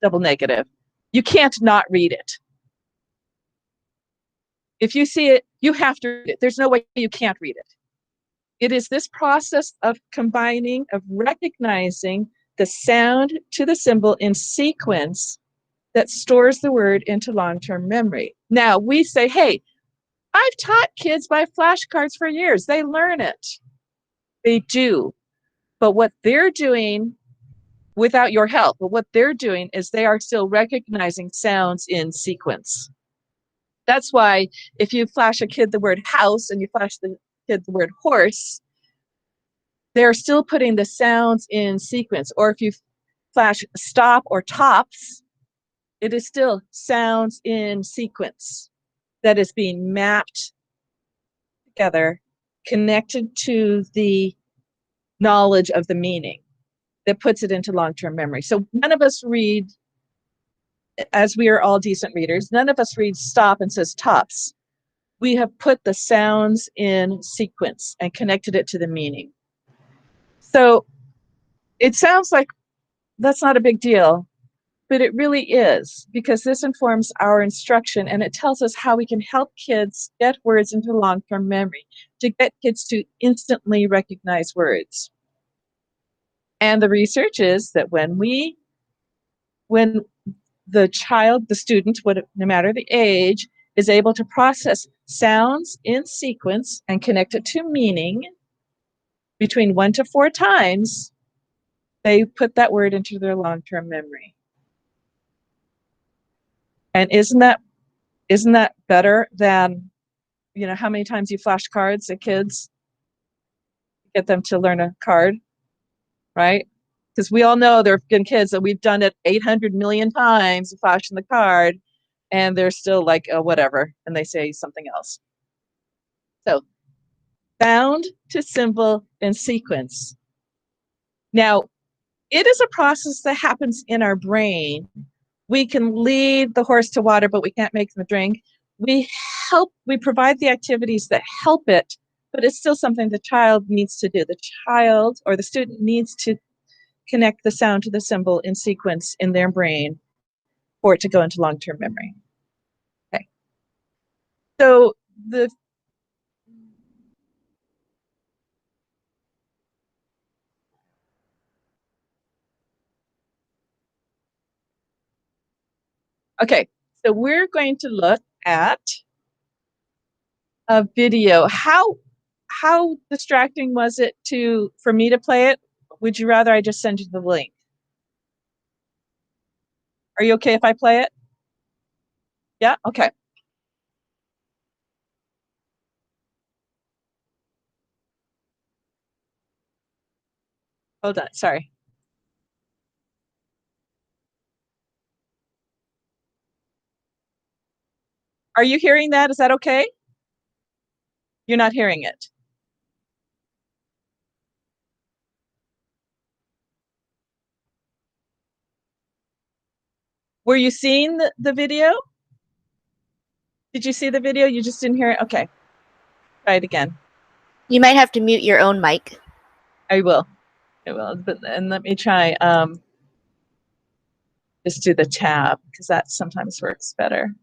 double negative. You can't not read it. If you see it, you have to read it. There's no way you can't read it. It is this process of combining, of recognizing the sound to the symbol in sequence that stores the word into long-term memory. Now, we say, hey, I've taught kids by flashcards for years. They learn it. They do. But what they're doing without your help, but what they're doing is they are still recognizing sounds in sequence. That's why if you flash a kid the word house and you flash the kid the word horse, they're still putting the sounds in sequence. Or if you flash stop or tops, it is still sounds in sequence that is being mapped together, connected to the knowledge of the meaning that puts it into long-term memory. So none of us read, as we are all decent readers, none of us read stop and says tops. We have put the sounds in sequence and connected it to the meaning. So it sounds like that's not a big deal, but it really is, because this informs our instruction and it tells us how we can help kids get words into long-term memory, to get kids to instantly recognize words. And the research is that when the child, the student, no matter the age, is able to process sounds in sequence and connect it to meaning between 1 to 4 times, they put that word into their long-term memory. And isn't that better than, you know, how many times you flash cards at kids, get them to learn a card, right? Because we all know there have been kids that we've done it 800 million times, flashing the card, and they're still like, oh, whatever, and they say something else. So, bound to symbol and sequence. Now, it is a process that happens in our brain. We can lead the horse to water, but we can't make them drink. We provide the activities that help it, but it's still something the child needs to do. The child or the student needs to connect the sound to the symbol in sequence in their brain for it to go into long-term memory. Okay. So okay, so we're going to look at a video. How distracting was it for me to play it? Would you rather I just send you the link? Are you okay if I play it? Yeah, okay. Hold on, sorry. Are you hearing that? Is that okay? You're not hearing it. Were you seeing the video? Did you see the video? You just didn't hear it? Okay. Try it again. You might have to mute your own mic. I will. And let me try just do the tab, because that sometimes works better.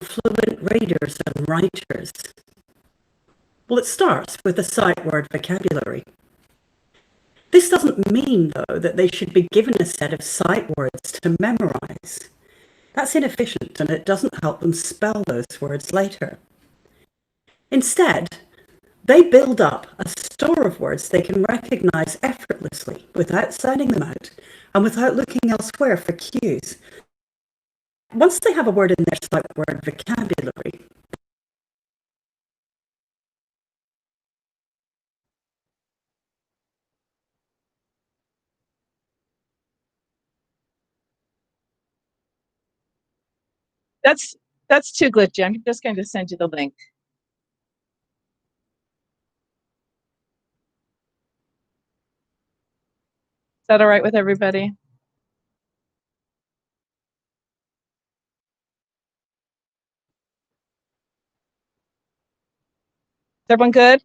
Fluent readers and writers? Well, it starts with the sight word vocabulary. This doesn't mean, though, that they should be given a set of sight words to memorize. That's inefficient, and it doesn't help them spell those words later. Instead, they build up a store of words they can recognize effortlessly without sounding them out and without looking elsewhere for cues. Once they have a word in their sight word vocabulary, that's too glitchy. I'm just going to send you the link. Is that all right with everybody? Is everyone good?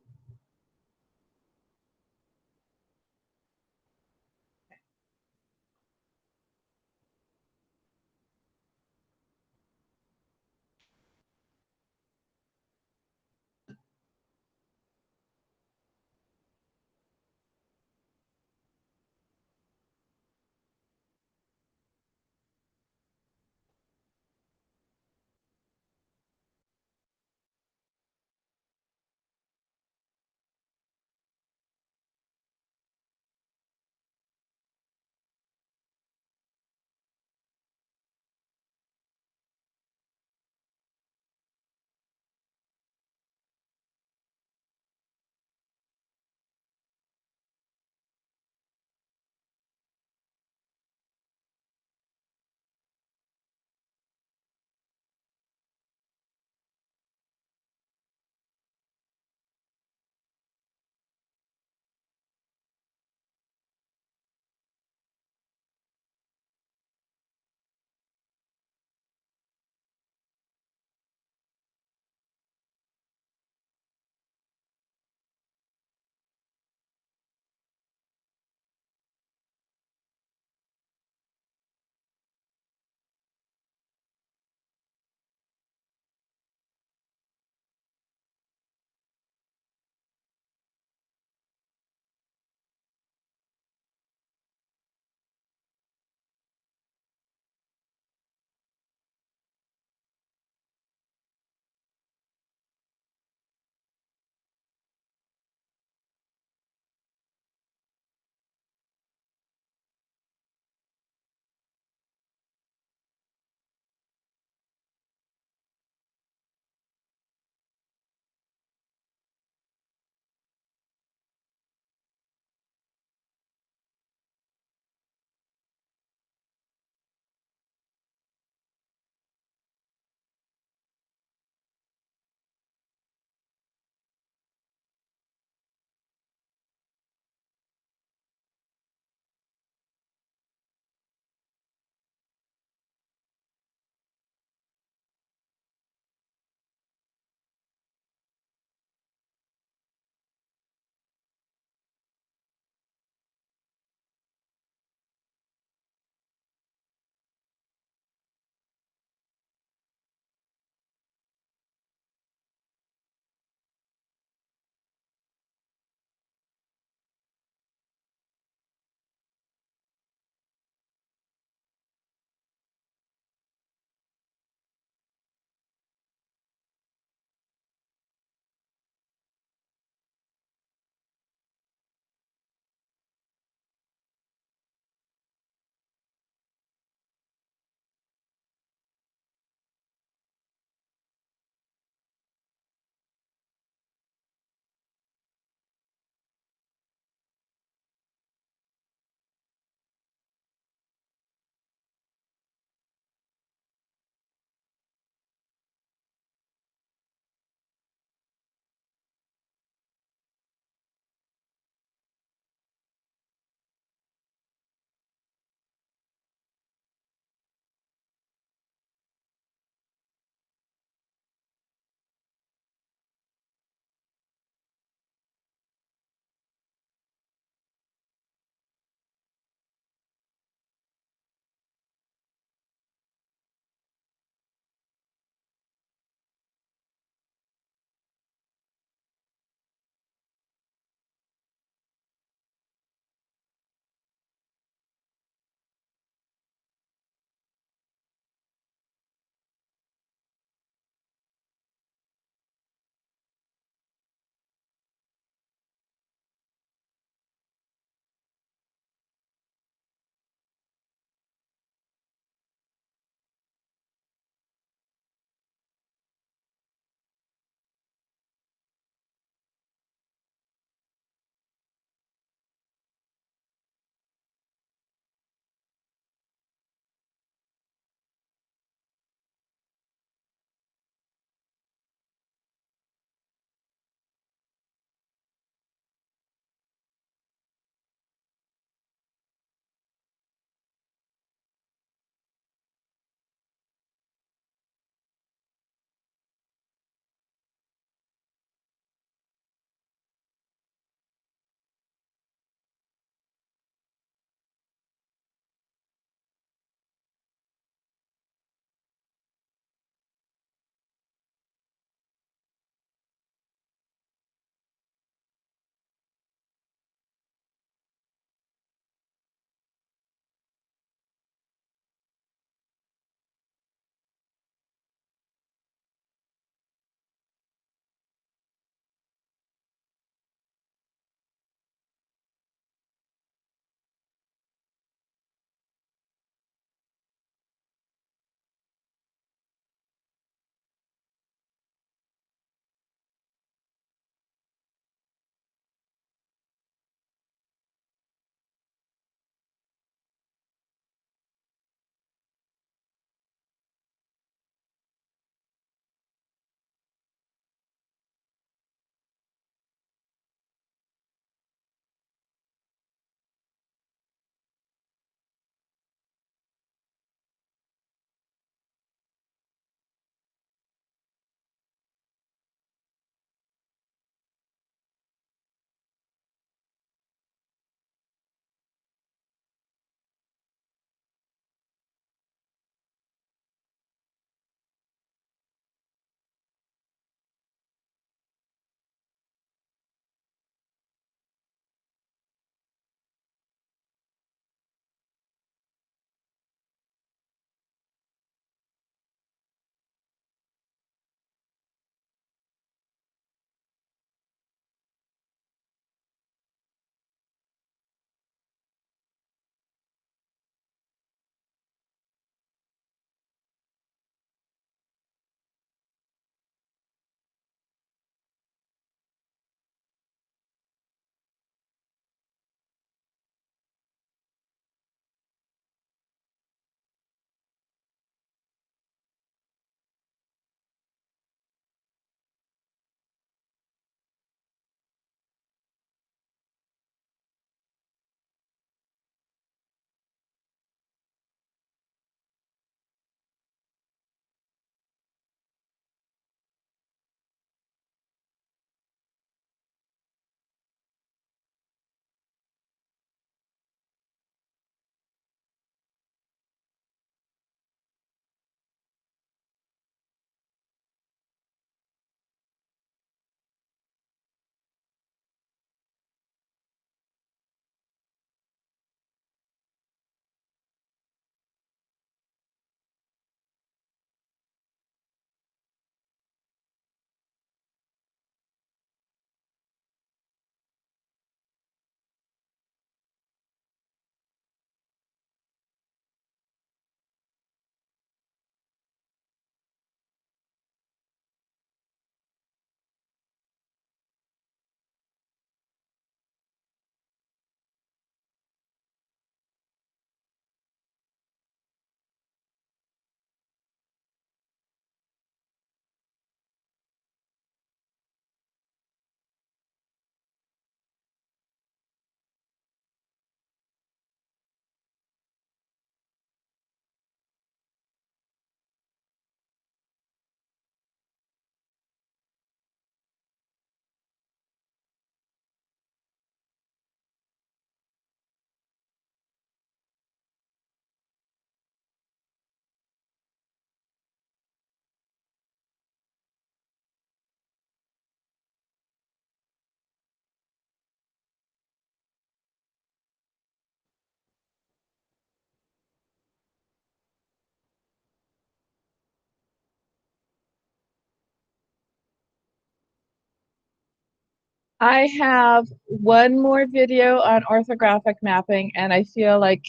I have one more video on orthographic mapping, and I feel like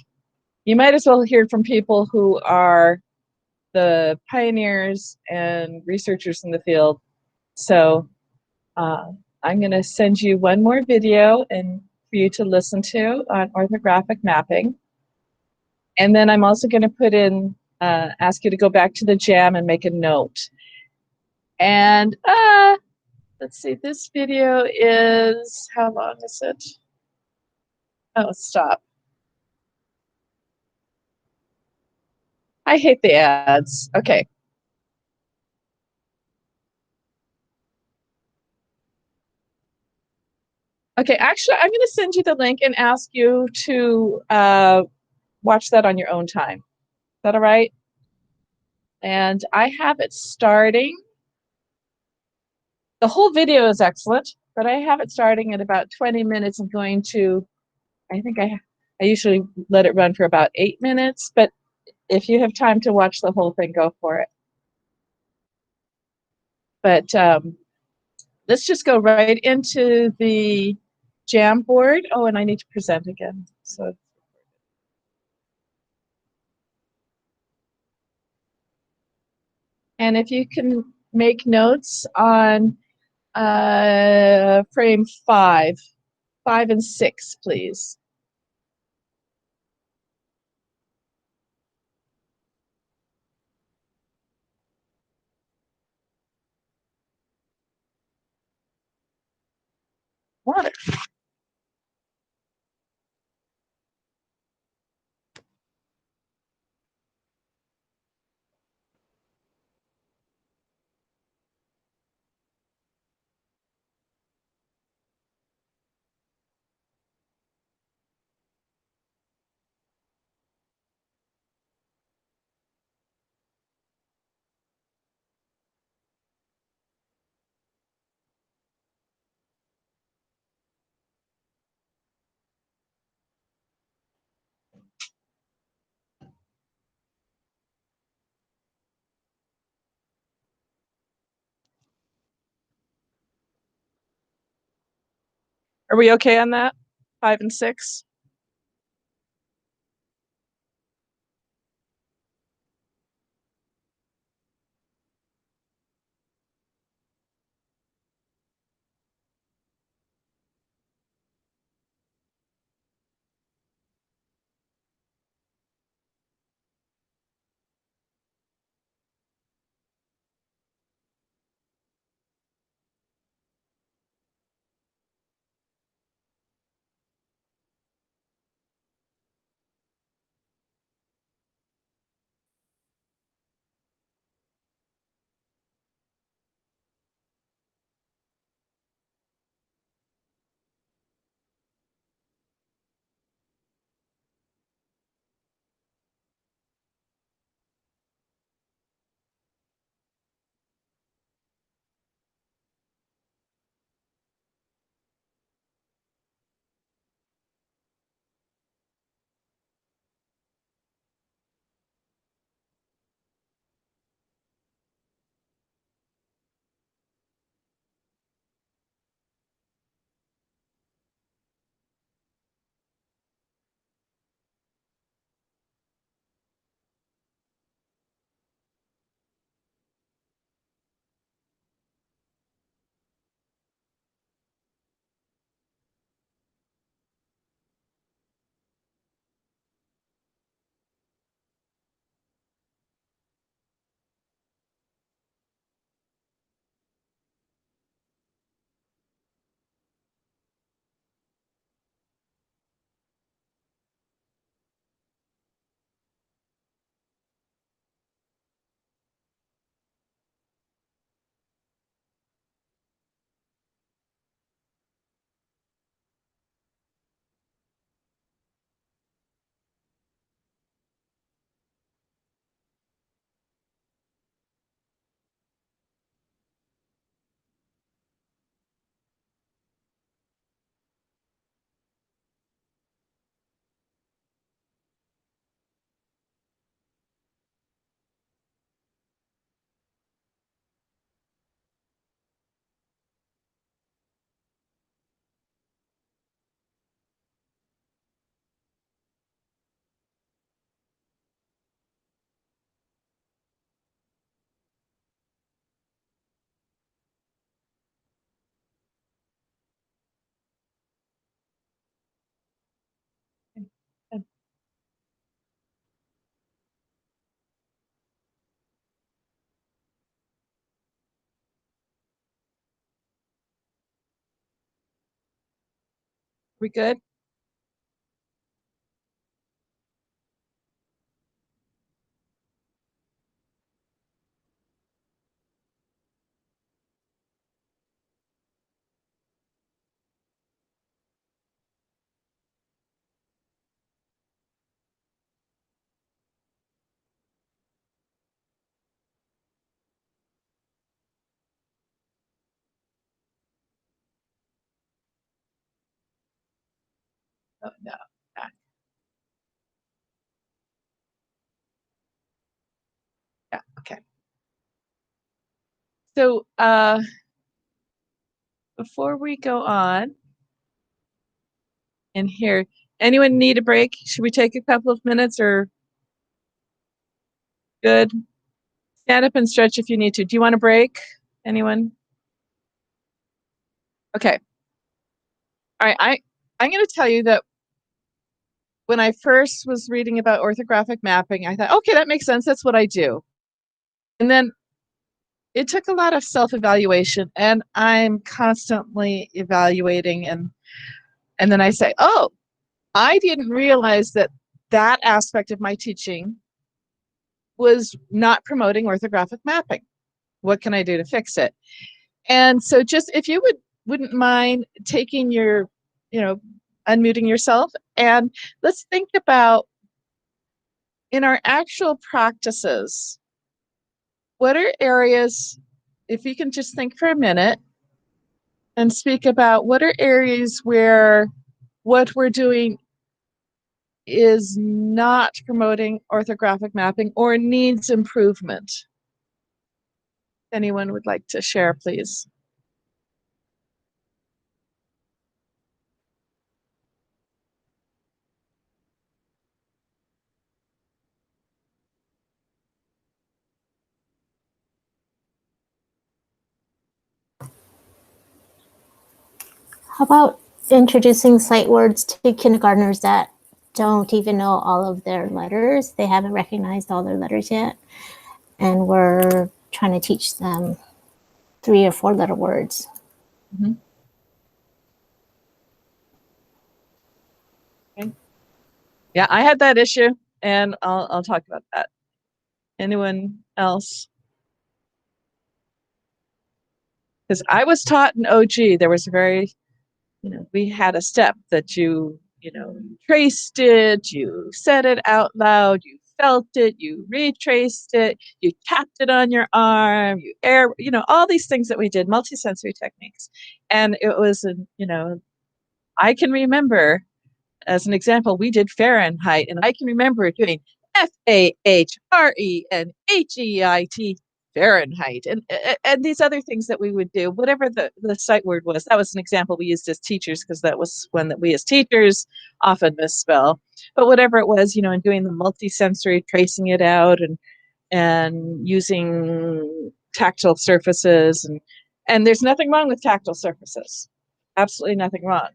you might as well hear from people who are the pioneers and researchers in the field. So I'm going to send you one more video and for you to listen to on orthographic mapping. And then I'm also going to put in, ask you to go back to the jam and make a note. And let's see, this video is, how long is it? Oh, stop. I hate the ads. Okay. Okay, actually, I'm going to send you the link and ask you to watch that on your own time. Is that all right? And I have it starting. The whole video is excellent, but I have it starting at about 20 minutes. I'm going to, I think I usually let it run for about 8 minutes, but if you have time to watch the whole thing, go for it. But let's just go right into the Jamboard. Oh, and I need to present again. So, and if you can make notes on frame 5 and 6, please. Water. Are we okay on that? 5 and 6? We good? Oh, no. Back. Yeah, okay. So before we go on in here, anyone need a break? Should we take a couple of minutes or good? Stand up and stretch if you need to. Do you want a break? Anyone? Okay. All right, I'm going to tell you that when I first was reading about orthographic mapping, I thought, okay, that makes sense. That's what I do. And then it took a lot of self-evaluation, and I'm constantly evaluating, and then I say, oh, I didn't realize that that aspect of my teaching was not promoting orthographic mapping. What can I do to fix it? And so just if you wouldn't mind taking your, unmuting yourself, and let's think about in our actual practices, what are areas, if you can just think for a minute and speak about what are areas where what we're doing is not promoting orthographic mapping or needs improvement. Anyone would like to share, please? How about introducing sight words to kindergartners that don't even know all of their letters? They haven't recognized all their letters yet. And we're trying to teach them 3 or 4 letter words. Mm-hmm. Okay. Yeah, I had that issue, and I'll talk about that. Anyone else? Because I was taught in OG, there was a very, we had a step that you traced it, you said it out loud, you felt it, you retraced it, you tapped it on your arm, all these things that we did, multisensory techniques. And it was, I can remember, as an example, we did Fahrenheit, and I can remember doing Fahrenheit, Fahrenheit, and these other things that we would do, whatever the sight word was. That was an example we used as teachers, because that was one that we as teachers often misspell. But whatever it was, and doing the multisensory, tracing it out, and using tactile surfaces, and there's nothing wrong with tactile surfaces, absolutely nothing wrong.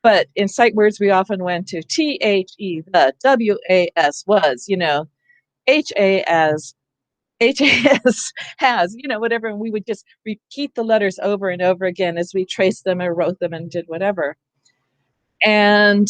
But in sight words, we often went to THE, the WAS was, HAS, HAS has, whatever. And we would just repeat the letters over and over again as we traced them or wrote them and did whatever. And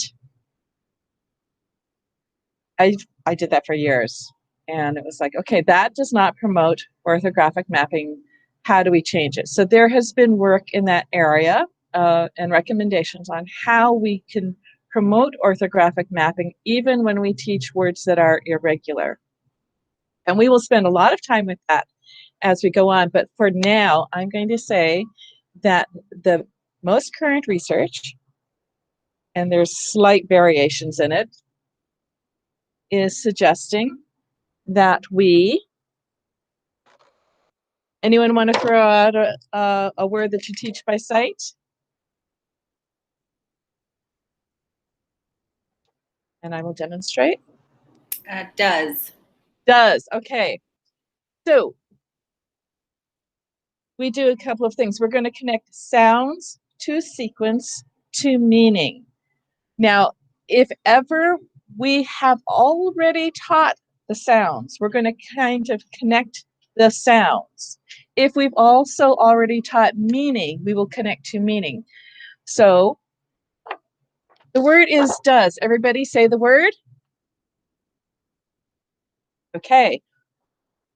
I did that for years. And it was like, okay, that does not promote orthographic mapping. How do we change it? So there has been work in that area and recommendations on how we can promote orthographic mapping even when we teach words that are irregular. And we will spend a lot of time with that as we go on. But for now, I'm going to say that the most current research, and there's slight variations in it, is suggesting that anyone want to throw out a word that you teach by sight? And I will demonstrate. Does. Does, okay. So we do a couple of things. We're going to connect sounds to sequence to meaning. Now, if ever we have already taught the sounds, we're going to kind of connect the sounds. If we've also already taught meaning, we will connect to meaning. So The word is does. Everybody say the word. Okay.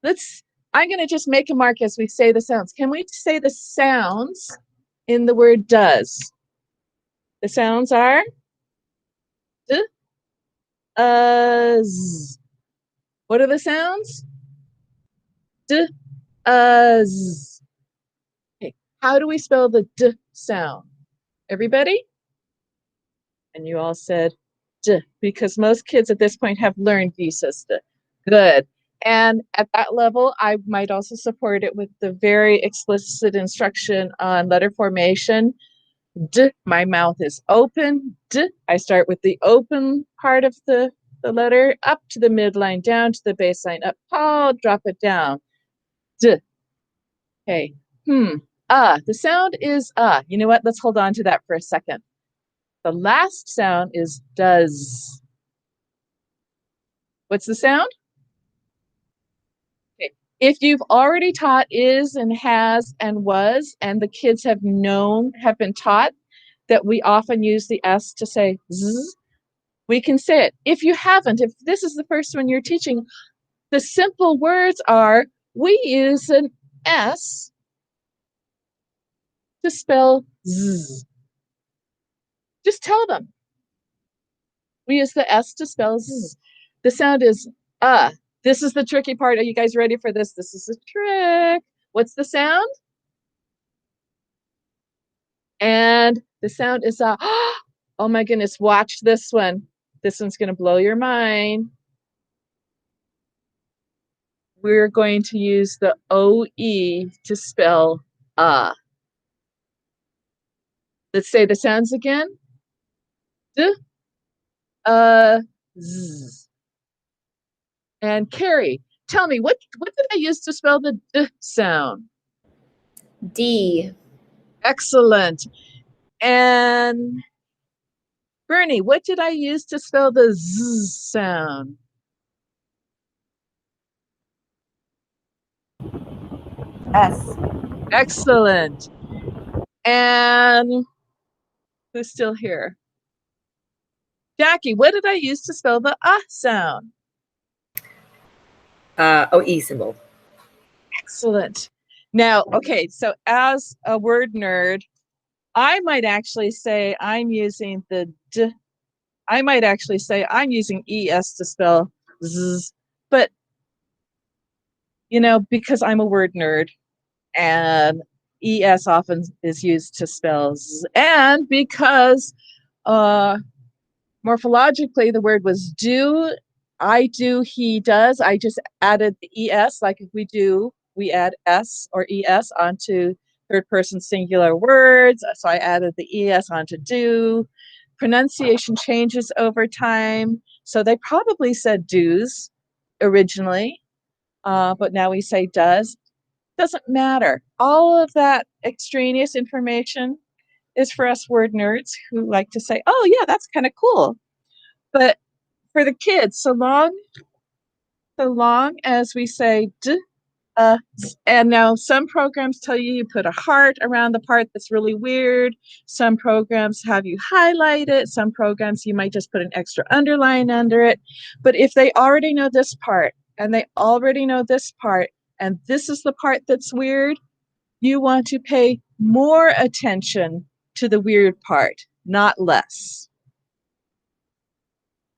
I'm going to just make a mark as we say the sounds. Can we say the sounds in the word does? The sounds are d, z. What are the sounds? D, z. Okay. How do we spell the d sound? Everybody? And you all said d, because most kids at this point have learned thesis d. Good. And at that level, I might also support it with the very explicit instruction on letter formation. D, my mouth is open. D, I start with the open part of the letter, up to the midline, down to the baseline, up tall, drop it down. D. Okay. The sound is You know what? Let's hold on to that for a second. The last sound is does. What's the sound? Okay. If you've already taught is and has and was, and the kids have been taught that we often use the S to say z, we can say it. If you haven't, if this is the first one you're teaching, the simple words are, we use an S to spell z. Just tell them. We use the S to spell z. The sound is This is the tricky part. Are you guys ready for this? This is a trick. What's the sound? And the sound is oh my goodness, watch this one. This one's going to blow your mind. We're going to use the OE to spell Let's say the sounds again. D, z. And Carrie, tell me, what did I use to spell the D sound? D. Excellent. And Bernie, what did I use to spell the Z sound? S. Excellent. And who's still here? Jackie, what did I use to spell the sound? OE symbol. Excellent. Now, okay, so as a word nerd, I might actually say I'm using the D. I might actually say I'm using ES to spell Z, but because I'm a word nerd and ES often is used to spell Z, and because morphologically the word was do, I do, he does, I just added the ES, like if we add S or ES onto third person singular words, so I added the ES onto do. Pronunciation changes over time, so they probably said do's originally, but now we say does. Doesn't matter. All of that extraneous information is for us word nerds who like to say, oh yeah, that's kind of cool. But for the kids, so long as we say d, and now some programs tell you put a heart around the part that's really weird. Some programs have you highlight it. Some programs you might just put an extra underline under it. But if they already know this part and they already know this part, and this is the part that's weird, you want to pay more attention to the weird part, not less.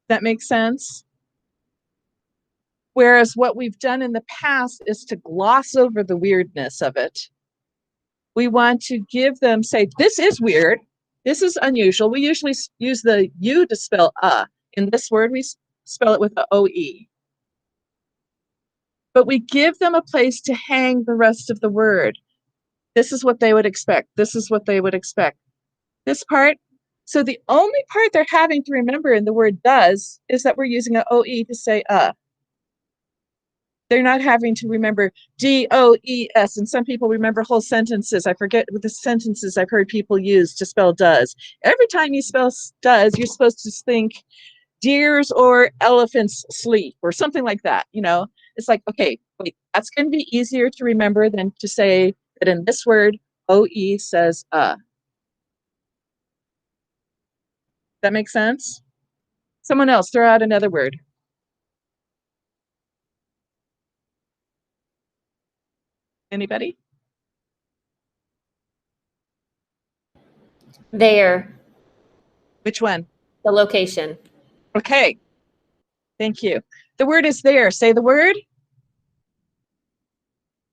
That makes sense? Whereas what we've done in the past is to gloss over the weirdness of it. We want to give them, say, this is weird. This is unusual. We usually use the U to spell In this word, we spell it with the OE. But we give them a place to hang the rest of the word. This is what they would expect. This is what they would expect. This part. So the only part they're having to remember in the word does is that we're using an OE to say They're not having to remember DOES, and some people remember whole sentences. I forget what the sentences I've heard people use to spell does. Every time you spell does, you're supposed to think deers or elephants sleep or something like that. It's like, okay, wait, that's going to be easier to remember than to say that in this word, OE says That makes sense? Someone else, throw out another word. Anybody? There, Which one? the location. Okay. Thank you. The word is there. Say the word.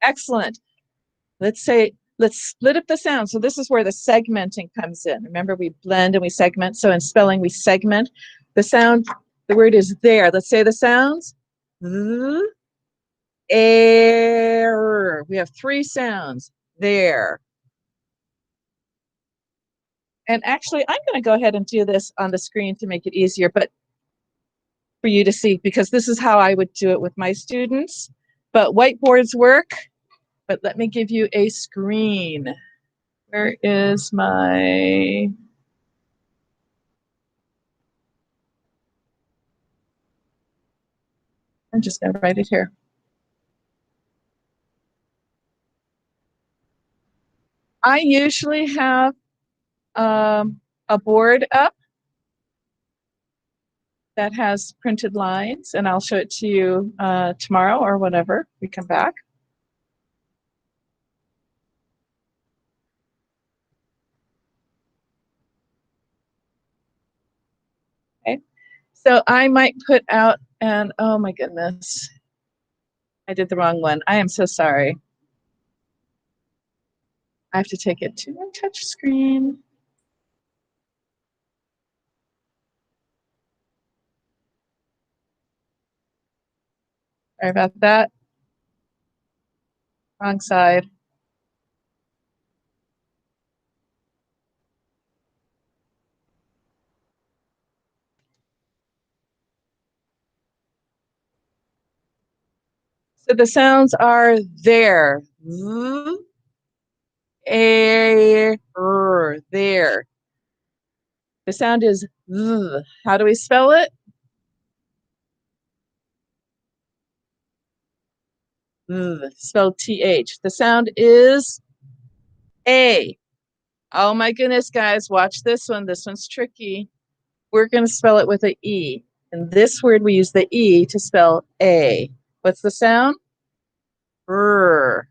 Excellent. Let's split up the sound. So this is where the segmenting comes in. Remember, we blend and we segment. So in spelling, we segment the sound. The word is there. Let's say the sounds. Air. We have 3 sounds. There. And actually, I'm going to go ahead and do this on the screen to make it easier, but for you to see, because this is how I would do it with my students. But whiteboards work. But let me give you a screen. Where is my... I'm just going to write it here. I usually have a board up that has printed lines, and I'll show it to you tomorrow or whenever we come back. Okay, so I might put out, and oh my goodness, I did the wrong one. I am so sorry. I have to take it to my touch screen. Sorry about that. Wrong side. So the sounds are there. There. The sound is Z. How do we spell it? Z, spelled TH. The sound is A. Oh my goodness, guys, watch this one. This one's tricky. We're going to spell it with an E. In this word, we use the E to spell A. What's the sound? R.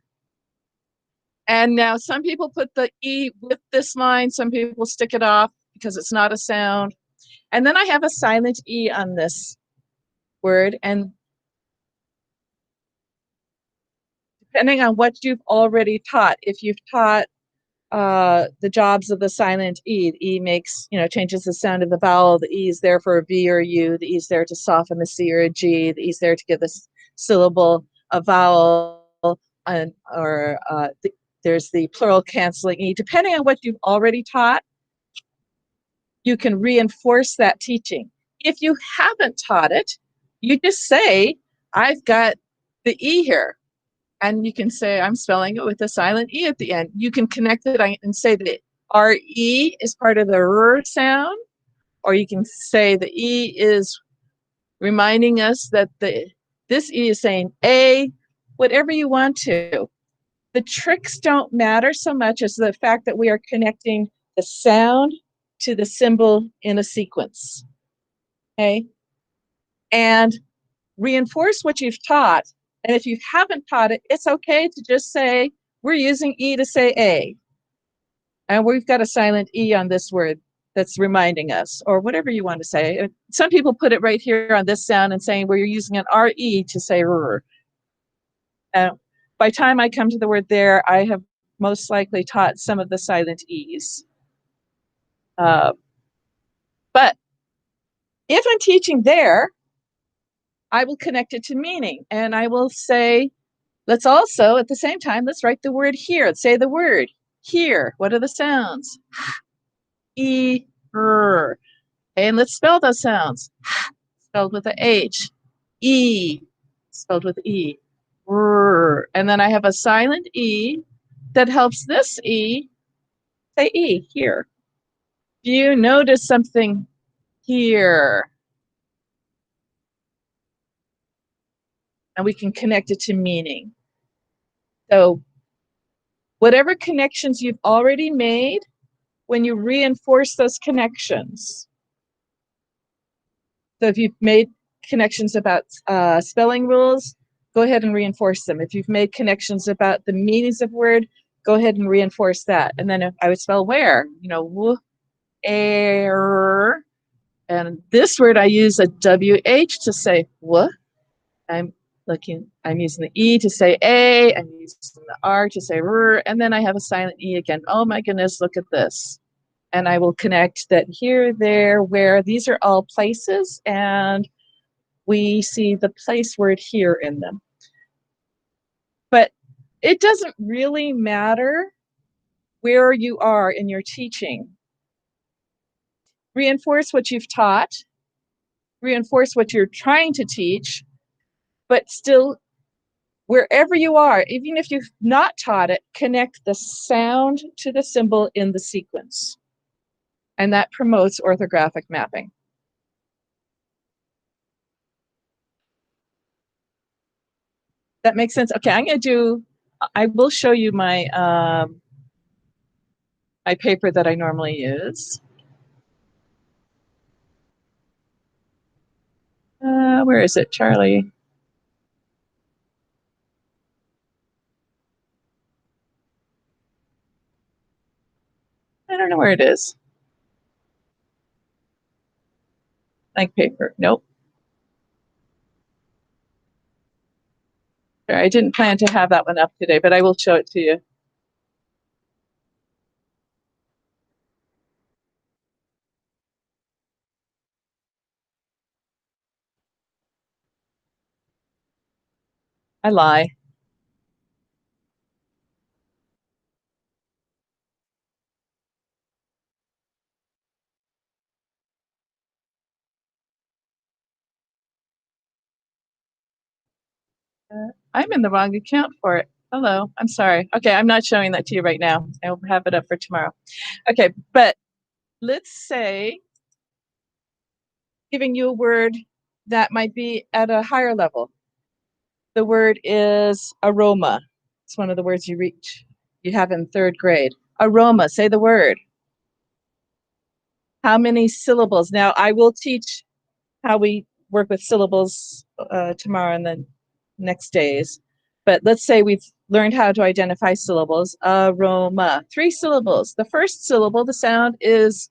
And now some people put the E with this line. Some people stick it off because it's not a sound. And then I have a silent E on this word. And depending on what you've already taught, if you've taught the jobs of the silent E, the E makes, changes the sound of the vowel. The E is there for a V or a U. The E is there to soften the C or a G. The E is there to give the syllable a vowel, there's the plural canceling E. Depending on what you've already taught, you can reinforce that teaching. If you haven't taught it, you just say, I've got the E here. And you can say, I'm spelling it with a silent E at the end. You can connect it and say that R-E is part of the R sound, or you can say the E is reminding us that this E is saying A, whatever you want to. The tricks don't matter so much as the fact that we are connecting the sound to the symbol in a sequence, okay? And reinforce what you've taught. And if you haven't taught it, it's okay to just say, we're using E to say A. And we've got a silent E on this word that's reminding us, or whatever you want to say. Some people put it right here on this sound and saying, well, you're using an R-E to say R. By the time I come to the word there, I have most likely taught some of the silent E's. But if I'm teaching there, I will connect it to meaning, and I will say, let's also, at the same time, let's write the word here. Let's say the word here. What are the sounds? E, R. And let's spell those sounds. Spelled with a H. E, spelled with E. R. And then I have a silent E that helps this E say E, here. Do you notice something here? And we can connect it to meaning. So whatever connections you've already made, when you reinforce those connections, So if you've made connections about spelling rules, go ahead and reinforce them. If you've made connections about the meanings of word, go ahead and reinforce that. And then if I would spell where, you know, where, and this word I use a WH to say what. I'm using the E to say A, I'm using the R to say R, and then I have a silent E again. Oh my goodness, look at this. And I will connect that here, there, where, these are all places, and we see the place word here in them. But it doesn't really matter where you are in your teaching. Reinforce what you've taught, reinforce what you're trying to teach, but still, wherever you are, even if you've not taught it, connect the sound to the symbol in the sequence. And that promotes orthographic mapping. That makes sense? Okay, I will show you my, my paper that I normally use. Where is it, Charlie? I don't know where it is. Blank paper, nope. I didn't plan to have that one up today, but I will show it to you. I lie. I'm in the wrong account for it. Hello, I'm sorry. Okay, I'm not showing that to you right now. I'll have it up for tomorrow. Okay, but let's say giving you a word that might be at a higher level. The word is aroma. It's one of the words you have in 3rd grade. Aroma, say the word. How many syllables? Now, I will teach how we work with syllables tomorrow and the next days. But let's say we've learned how to identify syllables. Aroma, 3 syllables. The first syllable, the sound is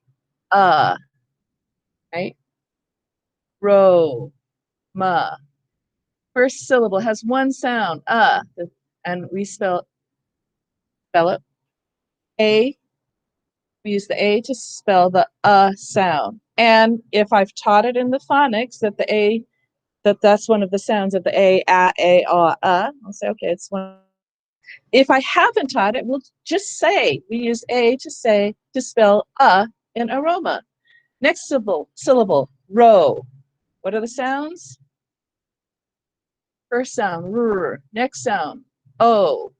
right? Ro-ma. First syllable has 1 sound, and we spell it. A, we use the A to spell the sound. And if I've taught it in the phonics that the A, that's one of the sounds of the A, I'll say, okay, it's one. If I haven't taught it, we'll just say, we use A to spell in aroma. Next syllable, ro. What are the sounds? First sound, r. Next sound, o.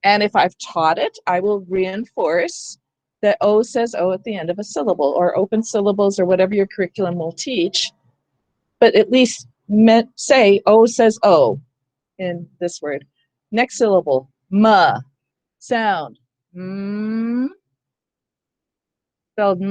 And if I've taught it, I will reinforce that O says O at the end of a syllable, or open syllables, or whatever your curriculum will teach. But at least say O says O in this word. Next syllable, ma. Sound, spelled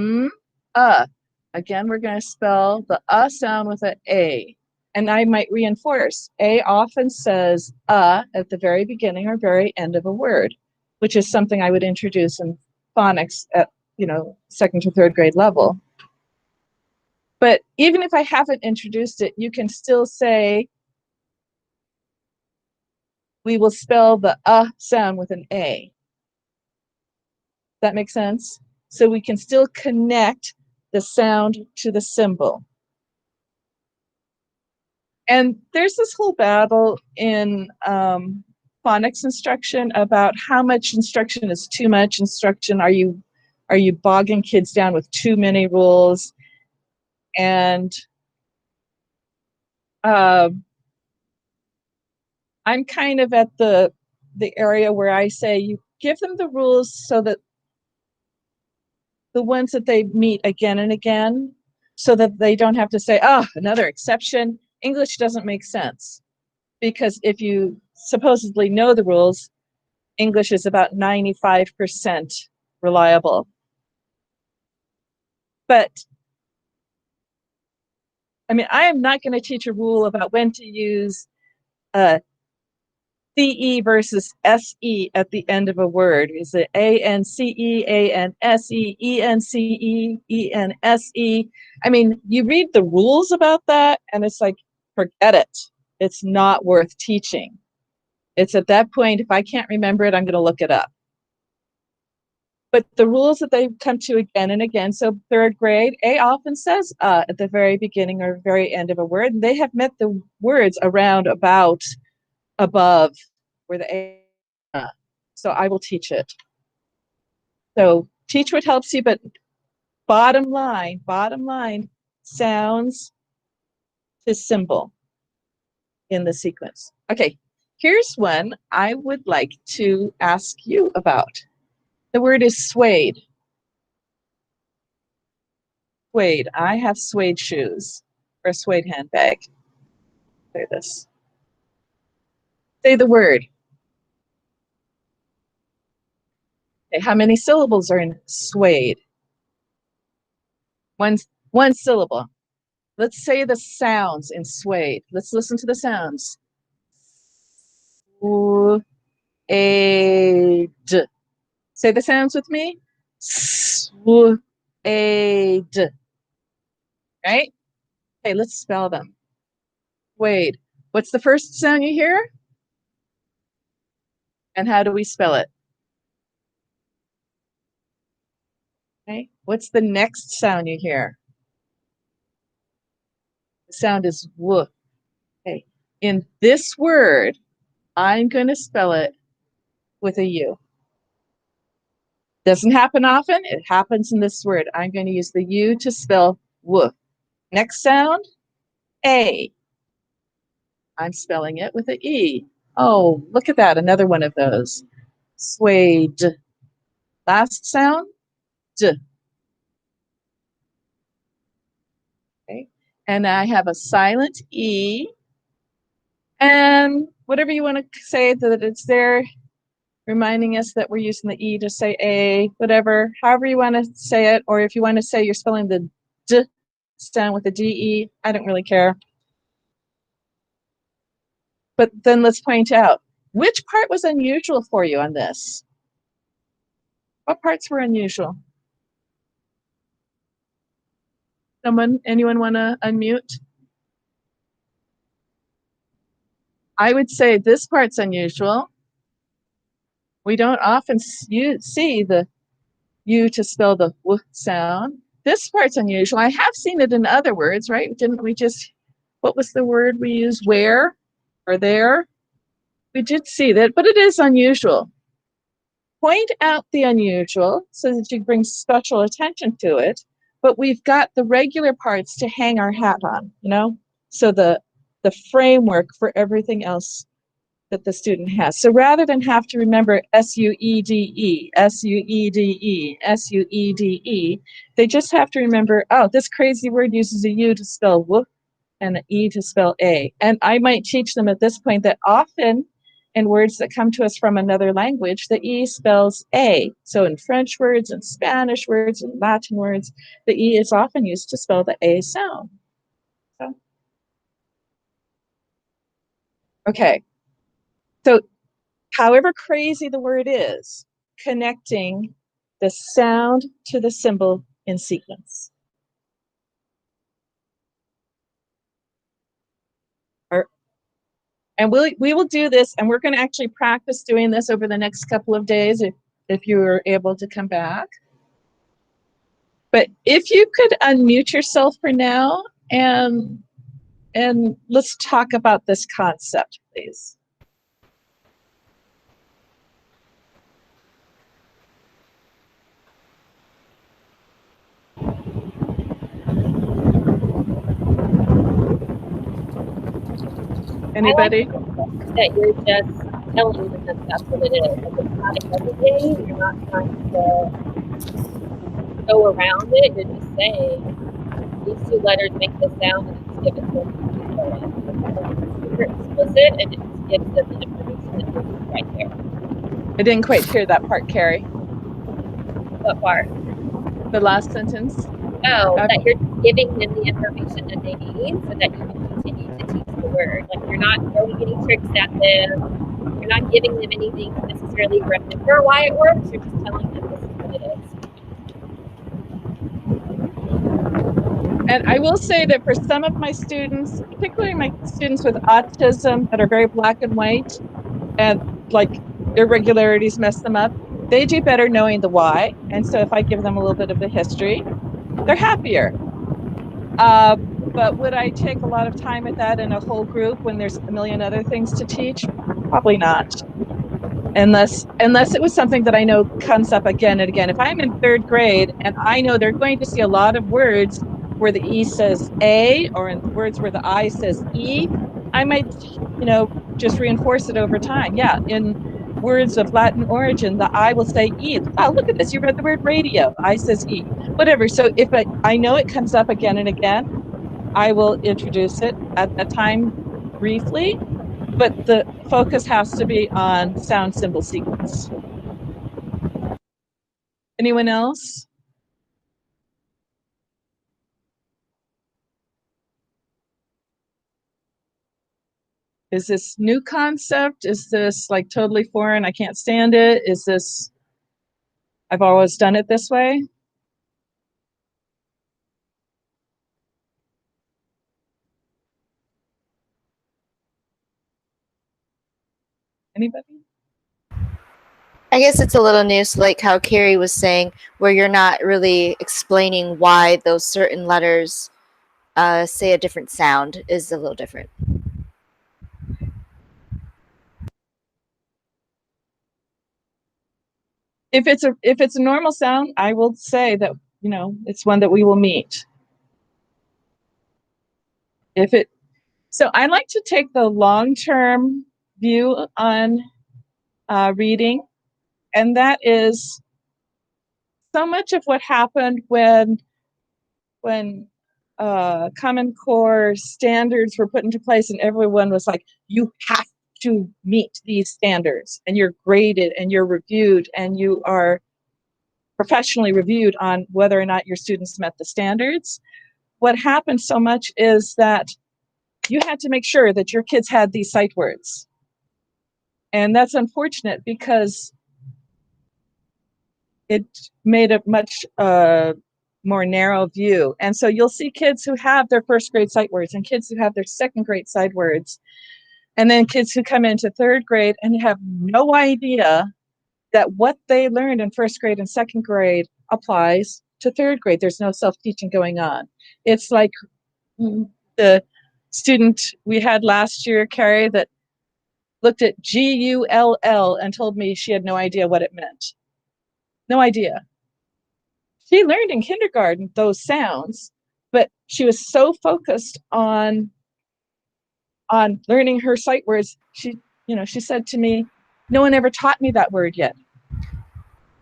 Again, we're going to spell the sound with an A. And I might reinforce, A often says at the very beginning or very end of a word, which is something I would introduce in phonics at, 2nd to 3rd grade level. But even if I haven't introduced it, you can still say, we will spell the sound with an A. That makes sense? So we can still connect the sound to the symbol. And there's this whole battle in phonics instruction about how much instruction is too much instruction. Are you bogging kids down with too many rules? And I'm kind of at the area where I say you give them the rules so that the ones that they meet again and again, so that they don't have to say, oh, another exception. English doesn't make sense. Because if you supposedly know the rules, English is about 95% reliable. But I mean, I am not going to teach a rule about when to use CE versus SE at the end of a word. Is it ANCE, ANSE, ENCE, ENSE? I mean, you read the rules about that and it's like, forget it. It's not worth teaching. It's at that point, if I can't remember it, I'm going to look it up. But the rules that they come to again and again, so third grade, A often says at the very beginning or very end of a word, and they have met the words around, about, above, where the A, so I will teach it. So teach what helps you, but bottom line, sounds to symbol in the sequence. Okay, here's one I would like to ask you about. The word is suede. Suede. I have suede shoes or a suede handbag. Say this. Say the word. Okay, how many syllables are in suede? One syllable. Let's say the sounds in suede. Let's listen to the sounds. Suede. Say the sounds with me. Suede. Right? Okay, let's spell them. Suede. What's the first sound you hear? And how do we spell it? Okay. What's the next sound you hear? The sound is w. Okay. In this word, I'm going to spell it with a U. Doesn't happen often. It happens in this word. I'm going to use the U to spell w. Next sound, A. I'm spelling it with an E. Oh, look at that. Another one of those. Suede. Last sound, D. Okay. And I have a silent E. And whatever you want to say that it's there, reminding us that we're using the E to say A, whatever, however you want to say it, or if you want to say you're spelling the D sound with the DE, I don't really care. But then let's point out, which part was unusual for you on this? What parts were unusual? Anyone want to unmute? I would say this part's unusual. We don't often see the U to spell the W sound. This part's unusual. I have seen it in other words, right? Didn't we just, what was the word we used? Where or there? We did see that, but it is unusual. Point out the unusual so that you bring special attention to it, but we've got the regular parts to hang our hat on, you know? So the framework for everything else that the student has. So rather than have to remember S-U-E-D-E, S-U-E-D-E, S-U-E-D-E, they just have to remember, oh, this crazy word uses a U to spell whoop and an E to spell A. And I might teach them at this point that often in words that come to us from another language, the E spells A. So in French words and Spanish words and Latin words, the E is often used to spell the A sound. So, okay. So however crazy the word is, connecting the sound to the symbol in sequence. And we will do this, and we're going to actually practice doing this over the next couple of days if you are able to come back. But if you could unmute yourself for now, and let's talk about this concept, please. Anybody? That you're just telling them that that's what it is. Like, it's not interrogating. You're not trying to go around it. You're just saying these two letters make this sound, and it's given to them. It's super explicit, and it just gives them the information that they need right there. I didn't quite hear that part, Carrie. What part? The last sentence. Oh, that you're giving them the information that they need so that you can continue to teach the word. Like, you're not throwing any tricks at them. You're not giving them anything to necessarily remember why it works. You're just telling them this is what it is. And I will say that for some of my students, particularly my students with autism that are very black and white, and like irregularities mess them up, they do better knowing the why. And so if I give them a little bit of the history, they're happier. But would I take a lot of time at that in a whole group when there's a million other things to teach? Probably not. Unless it was something that I know comes up again and again. If I'm in third grade and I know they're going to see a lot of words where the E says A, or in words where the I says E, I might, just reinforce it over time. Yeah, in words of Latin origin, the I will say E. Oh, look at this. You read the word radio. I says E. Whatever. So if I know it comes up again and again, I will introduce it at that time briefly, but the focus has to be on sound symbol sequence. Anyone else? Is this new concept? Is this like totally foreign? I can't stand it. Is this, I've always done it this way? Anybody? I guess it's a little new, so like how Carrie was saying, where you're not really explaining why those certain letters say a different sound is a little different. If it's a normal sound, I will say that, it's one that we will meet. So I like to take the long-term view on reading, and that is so much of what happened when Common Core standards were put into place and everyone was like, you have to meet these standards, and you're graded and you're reviewed and you are professionally reviewed on whether or not your students met the standards. What happened so much is that you had to make sure that your kids had these sight words. And that's unfortunate because it made a much more narrow view. And so you'll see kids who have their first grade sight words and kids who have their second grade sight words. And then kids who come into third grade and have no idea that what they learned in first grade and second grade applies to third grade. There's no self-teaching going on. It's like the student we had last year, Carrie, that looked at G-U-L-L and told me she had no idea what it meant. No idea. She learned in kindergarten those sounds, but she was so focused on learning her sight words. She said to me, no one ever taught me that word yet.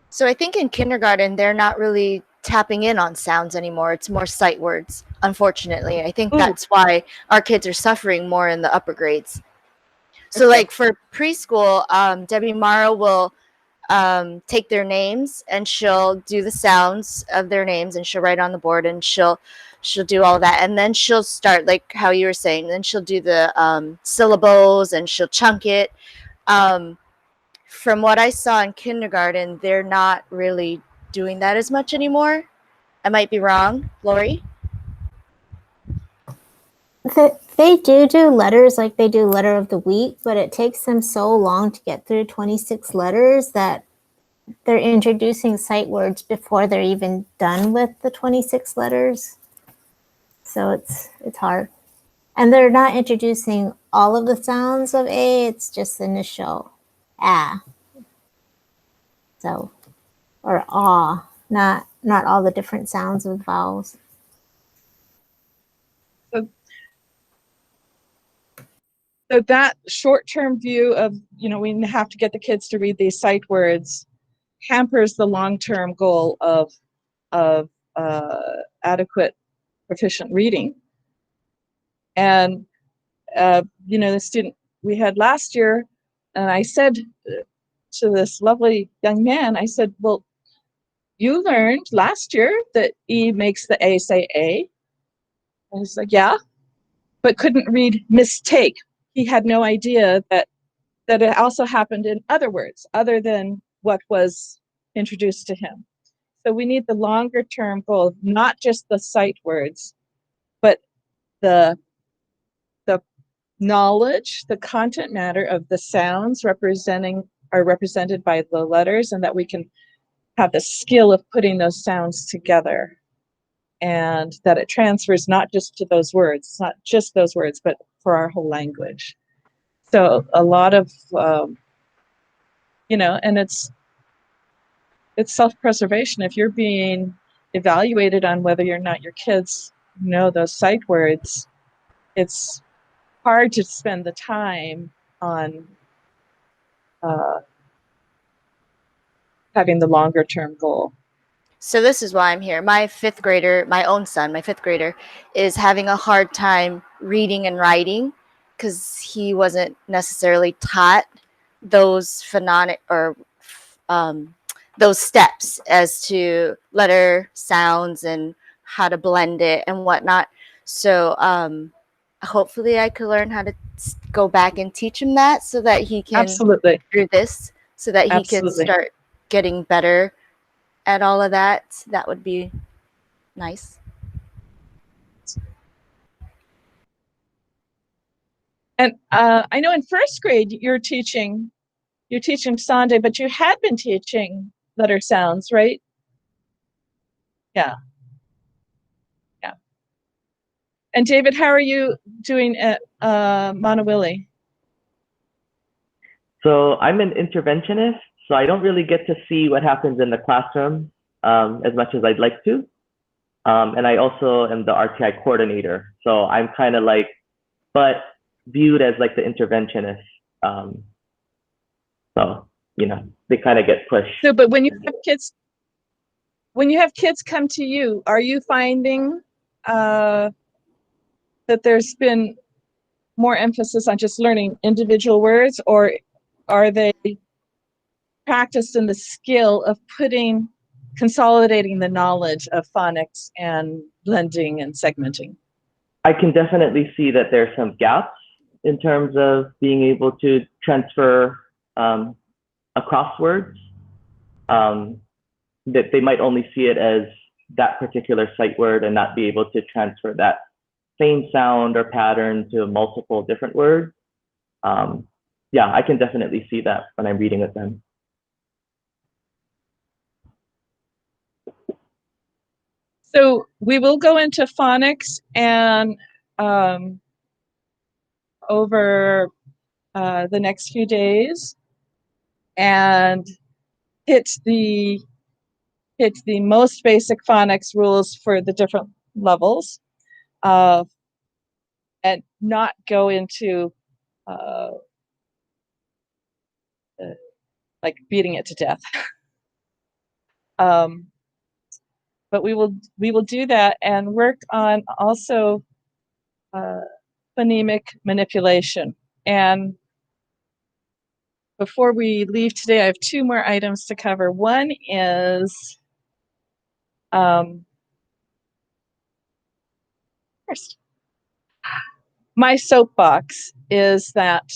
So I think in kindergarten, they're not really tapping in on sounds anymore. It's more sight words, unfortunately. I think that's why our kids are suffering more in the upper grades. So like for preschool, Debbie Morrow will take their names and she'll do the sounds of their names and she'll write on the board and she'll do all that. And then she'll start, like how you were saying, then she'll do the syllables and she'll chunk it. From what I saw in kindergarten, they're not really doing that as much anymore. I might be wrong. Lori? They do letters, like they do letter of the week, but it takes them so long to get through 26 letters that they're introducing sight words before they're even done with the 26 letters. So it's hard. And they're not introducing all of the sounds of A, it's just the initial ah. So, or ah, not all the different sounds of vowels. So that short-term view of, we have to get the kids to read these sight words hampers the long-term goal of adequate, proficient reading. And, the student we had last year, and I said to this lovely young man, I said, well, you learned last year that E makes the A say A. And he's like, yeah, but couldn't read mistake. He had no idea that it also happened in other words other than what was introduced to him. So we need the longer term goal of not just the sight words, but the knowledge, the content matter of the sounds are represented by the letters, and that we can have the skill of putting those sounds together, and that it transfers not just to those words, not just those words, but for our whole language. So a lot of, and it's self-preservation. If you're being evaluated on whether or not your kids know those sight words, it's hard to spend the time on having the longer term goal. So this is why I'm here. My fifth grader, my own son, my fifth grader, is having a hard time reading and writing because he wasn't necessarily taught those phonic or those steps as to letter sounds and how to blend it and whatnot. So hopefully I could learn how to go back and teach him that so that he can Absolutely. do this, so that he Absolutely. can start getting better at all of that. That would be nice. And I know in first grade you're teaching Sunday, but you had been teaching letter sounds, right? Yeah. Yeah. And David, how are you doing at Monowilly? So I'm an interventionist, so I don't really get to see what happens in the classroom as much as I'd like to. And I also am the RTI coordinator. So I'm kind of like, but viewed as like the interventionist. So, they kind of get pushed. So, but when you have kids come to you, are you finding that there's been more emphasis on just learning individual words, or are they practiced in the skill of consolidating the knowledge of phonics and blending and segmenting? I can definitely see that there's some gaps in terms of being able to transfer across words. That they might only see it as that particular sight word and not be able to transfer that same sound or pattern to multiple different words. Yeah, I can definitely see that when I'm reading with them. So we will go into phonics and over the next few days and hit the most basic phonics rules for the different levels, and not go into like beating it to death. But we will do that and work on also phonemic manipulation. And before we leave today, I have two more items to cover. One is first, my soapbox is that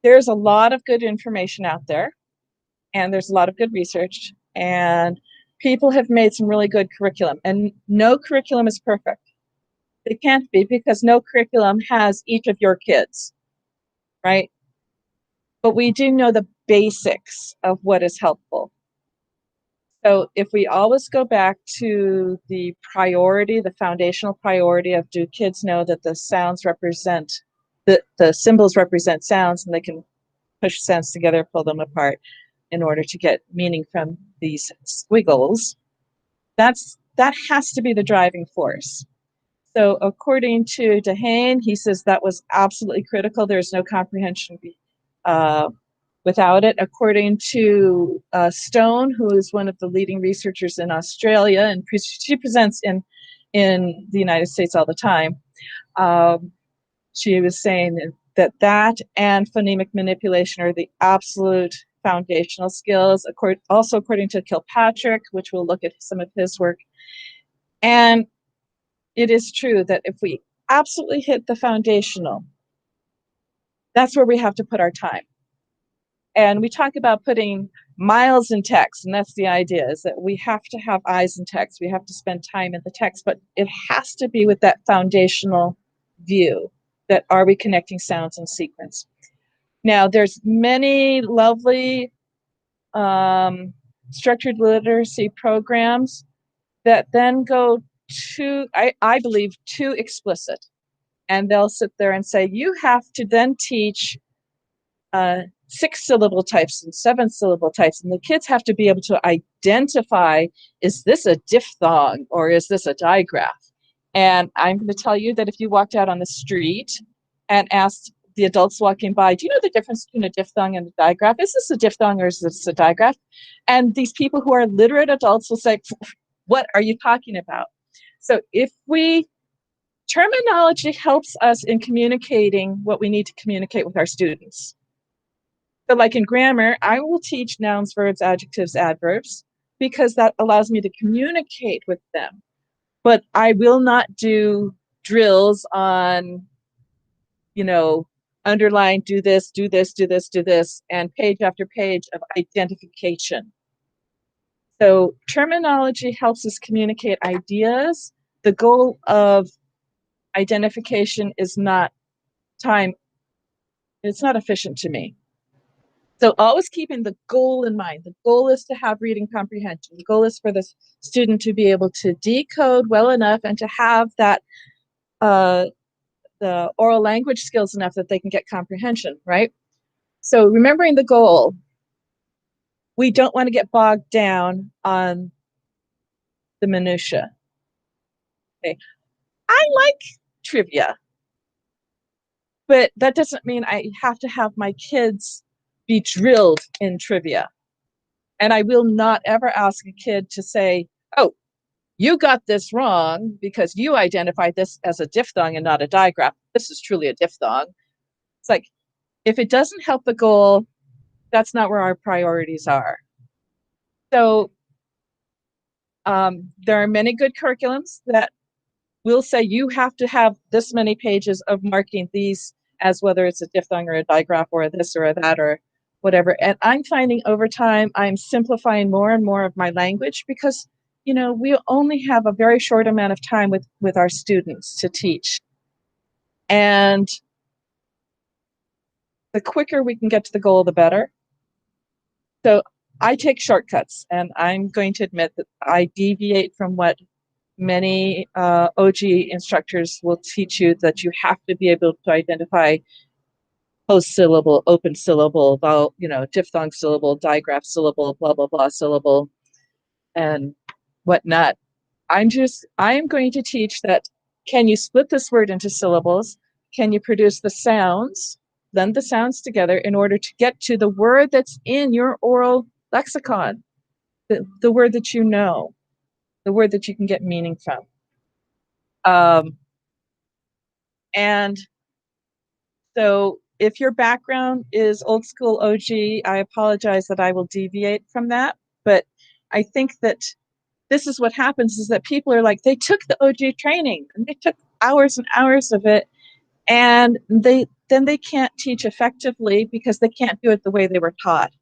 there's a lot of good information out there, and there's a lot of good research, and people have made some really good curriculum, and no curriculum is perfect. It can't be, because no curriculum has each of your kids, right? But we do know the basics of what is helpful. So if we always go back to the priority, the foundational priority of, do kids know that the sounds represent, the symbols represent sounds, and they can push sounds together, pull them apart in order to get meaning from these squiggles? That has to be the driving force. So according to Dehane, he says that was absolutely critical. There's no comprehension without it. According to Stone, who is one of the leading researchers in Australia, and she presents in the United States all the time, she was saying that and phonemic manipulation are the absolute foundational skills, also according to Kilpatrick, which we'll look at some of his work. And it is true that if we absolutely hit the foundational, that's where we have to put our time. And we talk about putting miles in text, and that's the idea, is that we have to have eyes in text. We have to spend time in the text, but it has to be with that foundational view, that are we connecting sounds and sequence. Now, there's many lovely structured literacy programs that then go to, I believe, too explicit. And they'll sit there and say, you have to then teach 6-syllable types and 7-syllable types. And the kids have to be able to identify, is this a diphthong or is this a digraph? And I'm going to tell you that if you walked out on the street and asked the adults walking by, do you know the difference between a diphthong and a digraph? Is this a diphthong or is this a digraph? And these people who are literate adults will say, what are you talking about? So if terminology helps us in communicating what we need to communicate with our students. So like in grammar, I will teach nouns, verbs, adjectives, adverbs, because that allows me to communicate with them. But I will not do drills on, underline, do this, do this, do this, do this, and page after page of identification. So terminology helps us communicate ideas. The goal of identification is not time. It's not efficient to me. So always keeping the goal in mind. The goal is to have reading comprehension. The goal is for the student to be able to decode well enough and to have that the oral language skills enough that they can get comprehension, right? So remembering the goal, we don't want to get bogged down on the minutia. Okay. I like trivia, but that doesn't mean I have to have my kids be drilled in trivia. And I will not ever ask a kid to say, oh, you got this wrong because you identified this as a diphthong and not a digraph. This is truly a diphthong. It's like, if it doesn't help the goal, that's not where our priorities are. So there are many good curriculums that will say you have to have this many pages of marking these as whether it's a diphthong or a digraph or a this or a that or whatever. And I'm finding over time, I'm simplifying more and more of my language because, we only have a very short amount of time with our students to teach. And the quicker we can get to the goal, the better. So I take shortcuts, and I'm going to admit that I deviate from what many OG instructors will teach you, that you have to be able to identify post-syllable, open syllable, vowel, diphthong syllable, digraph syllable, blah, blah, blah syllable, and whatnot. I am going to teach that, can you split this word into syllables? Can you produce the sounds, blend the sounds together in order to get to the word that's in your oral lexicon, the word that you know, the word that you can get meaning from. And so if your background is old school OG, I apologize that I will deviate from that. But I think that this is what happens, is that people are like, they took the OG training and they took hours and hours of it, and they can't teach effectively because they can't do it the way they were taught.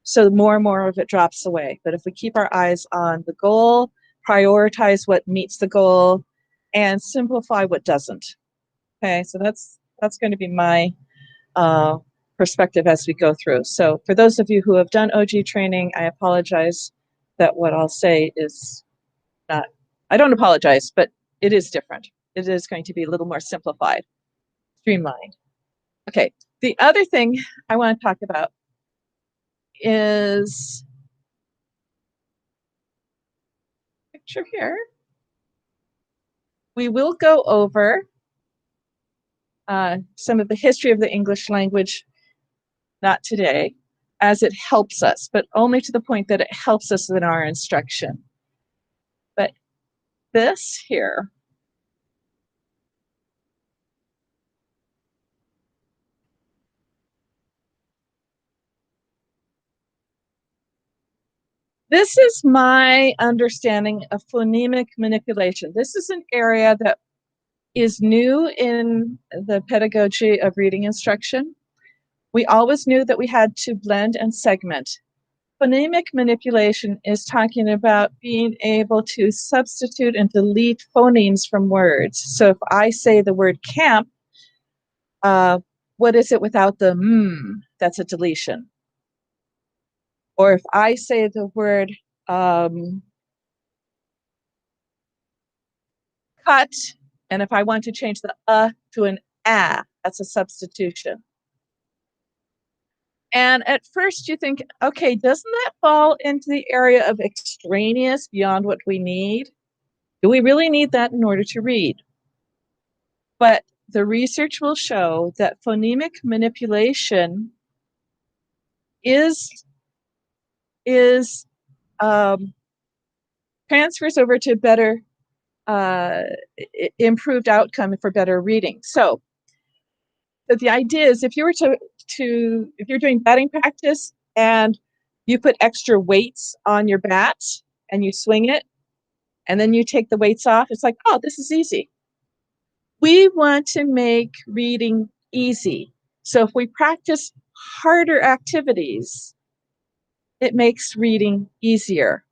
So more and more of it drops away. But if we keep our eyes on the goal, prioritize what meets the goal, and simplify what doesn't. Okay, so that's going to be my perspective as we go through. So for those of you who have done OG training, I apologize that what I'll say is not, I don't apologize, but it is different. It is going to be a little more simplified, streamlined. Okay, the other thing I want to talk about is picture here. We will go over some of the history of the English language, not today, as it helps us, but only to the point that it helps us in our instruction. But this here This is my understanding of phonemic manipulation. This is an area that is new in the pedagogy of reading instruction. We always knew that we had to blend and segment. Phonemic manipulation is talking about being able to substitute and delete phonemes from words. So if I say the word camp, what is it without the That's a deletion. Or if I say the word cut, and if I want to change the to an that's a substitution. And at first you think, okay, doesn't that fall into the area of extraneous beyond what we need? Do we really need that in order to read? But the research will show that phonemic manipulation transfers over to better improved outcome for better reading. So the idea is if you were if you're doing batting practice and you put extra weights on your bat and you swing it and then you take the weights off, it's like, oh, this is easy. We want to make reading easy. So if we practice harder activities, it makes reading easier.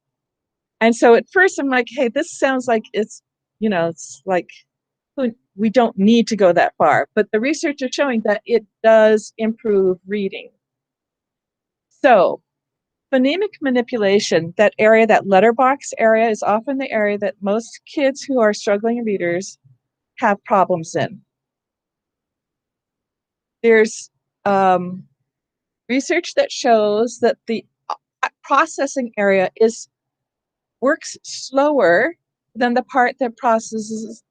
And so at first I'm like, hey, this sounds like it's like we don't need to go that far. But the research is showing that it does improve reading. So phonemic manipulation, that area, that letterbox area, is often the area that most kids who are struggling readers have problems in. There's research that shows that the processing area works slower than the part that processes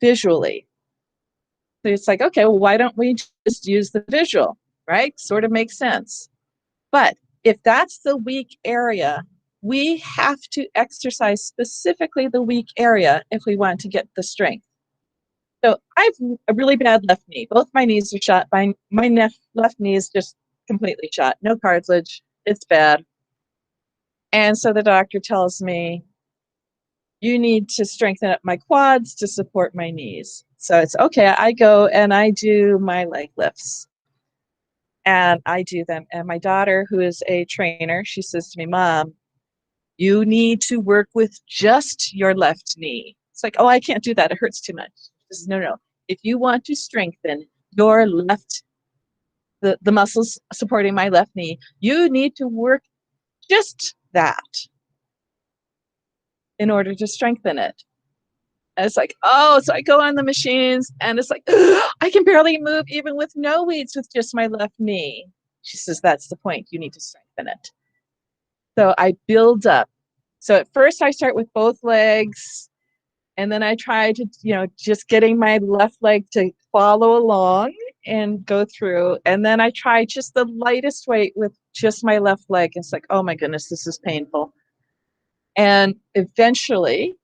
visually. So it's like, okay, well, why don't we just use the visual, right? Sort of makes sense. But if that's the weak area, we have to exercise specifically the weak area if we want to get the strength. So I have a really bad left knee. Both my knees are shot. My left knee is just completely shot. No cartilage. It's bad. And so the doctor tells me, you need to strengthen up my quads to support my knees. So it's okay. I go and I do my leg lifts. And I do them. And my daughter, who is a trainer, she says to me, Mom, you need to work with just your left knee. It's like, oh, I can't do that. It hurts too much. She says, no. If you want to strengthen your left, the muscles supporting my left knee, you need to work just that in order to strengthen it. And it's like, oh, so I go on the machines and it's like, I can barely move even with no weights with just my left knee. She says, that's the point. You need to strengthen it. So I build up. So at first I start with both legs and then I try to, just getting my left leg to follow along and go through. And then I try just the lightest weight with just my left leg. It's like, oh my goodness, this is painful. And eventually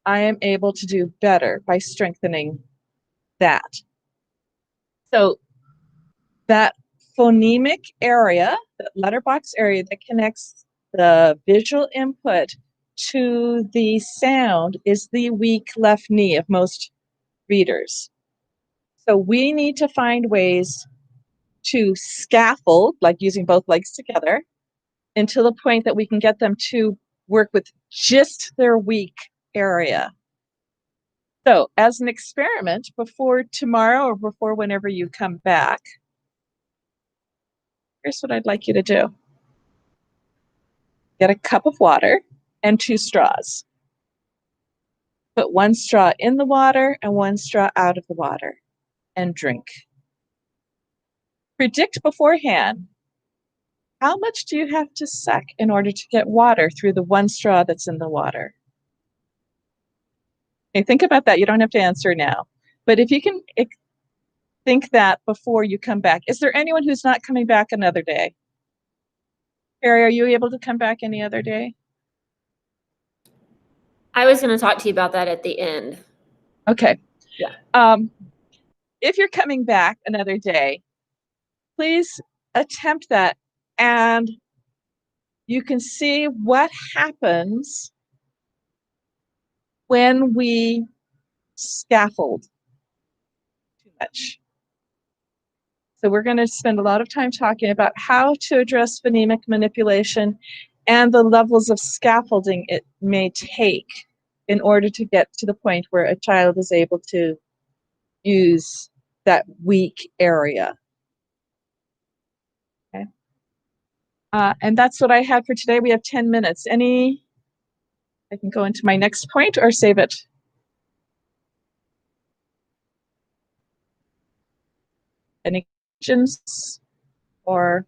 I am able to do better by strengthening that. So that phonemic area, that letterbox area that connects the visual input to the sound is the weak left knee of most readers. So we need to find ways to scaffold, like using both legs together, until the point that we can get them to work with just their weak area. So as an experiment, before tomorrow or before whenever you come back, here's what I'd like you to do. Get a cup of water and 2 straws. Put 1 straw in the water and 1 straw out of the water and drink. Predict beforehand, how much do you have to suck in order to get water through the 1 straw that's in the water? Okay, think about that. You don't have to answer now. But if you can think that before you come back. Is there anyone who's not coming back another day? Carrie, are you able to come back any other day? I was going to talk to you about that at the end. Okay. Yeah. If you're coming back another day, please attempt that. And you can see what happens when we scaffold too much. So we're going to spend a lot of time talking about how to address phonemic manipulation and the levels of scaffolding it may take in order to get to the point where a child is able to use that weak area. Okay. And that's what I had for today. We have 10 minutes. I can go into my next point or save it. Any questions or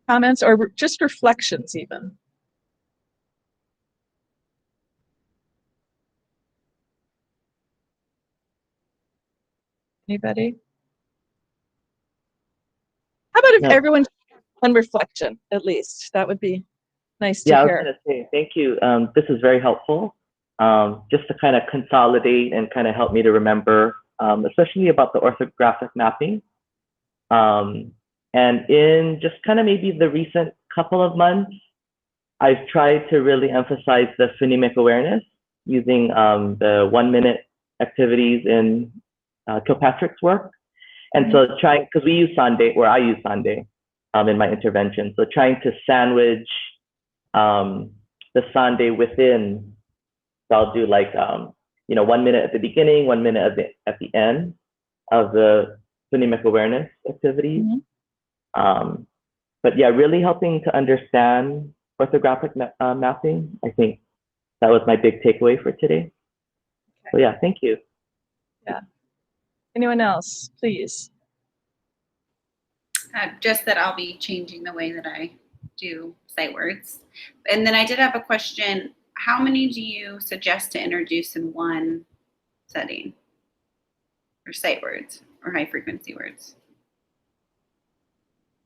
comments or just reflections even? Anybody? How about if No. everyone one reflection at least? That would be nice to Yeah, I was hear. going to say, thank you. This is very helpful. Just to kind of consolidate and kind of help me to remember, especially about the orthographic mapping. And in just kind of maybe the recent couple of months, I've tried to really emphasize the phonemic awareness using the 1-minute activities in Kilpatrick's work. And so trying, because we use Sunday, or I use Sunday in my intervention. So trying to sandwich the Sunday within, so I'll do like, 1 minute at the beginning, 1 minute at the end of the phonemic awareness activities. But yeah, really helping to understand orthographic mapping. I think that was my big takeaway for today. Okay. So yeah, thank you. Yeah. Anyone else, please? Just that I'll be changing the way that I do sight words. And then I did have a question. How many do you suggest to introduce in one setting? Or sight words or high frequency words?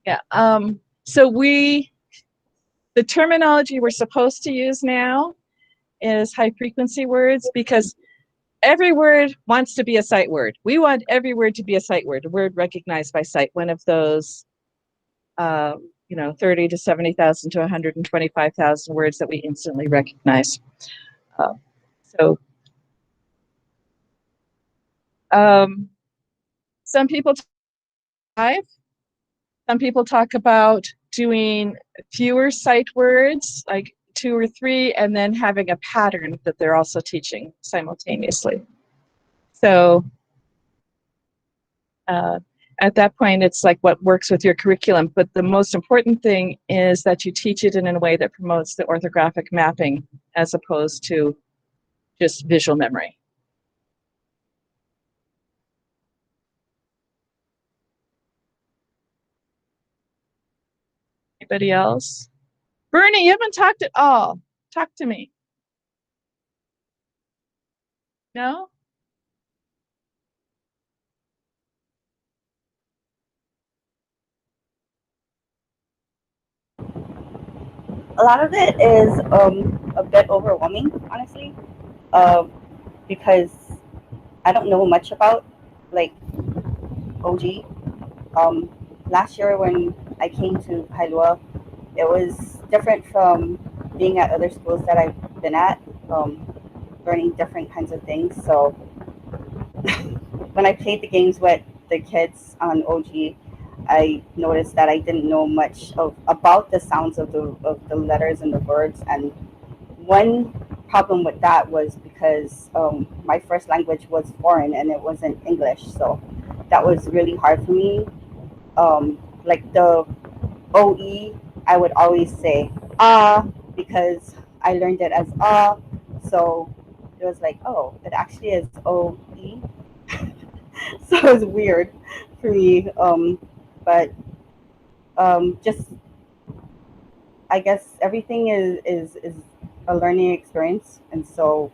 Yeah. So the terminology we're supposed to use now is high frequency words because every word wants to be a sight word. We want every word to be a sight word, a word recognized by sight, one of those 30 to 70,000 to 125,000 words that we instantly recognize. Some people some people talk about doing fewer sight words, like 2 or 3, and then having a pattern that they're also teaching simultaneously. So at that point, it's like what works with your curriculum. But the most important thing is that you teach it in a way that promotes the orthographic mapping as opposed to just visual memory. Anybody else? Bernie, you haven't talked at all. Talk to me. No? A lot of it is a bit overwhelming, honestly, because I don't know much about like OG. Last year when I came to Kailua, it was different from being at other schools that I've been at, learning different kinds of things. So when I played the games with the kids on OG, I noticed that I didn't know much about the sounds of the letters and the words. And one problem with that was because my first language was foreign and it wasn't English. So that was really hard for me. Like the OE, I would always say because I learned it as so it was like, oh, it actually is OE. So it was weird for me, but just I guess everything is a learning experience, and so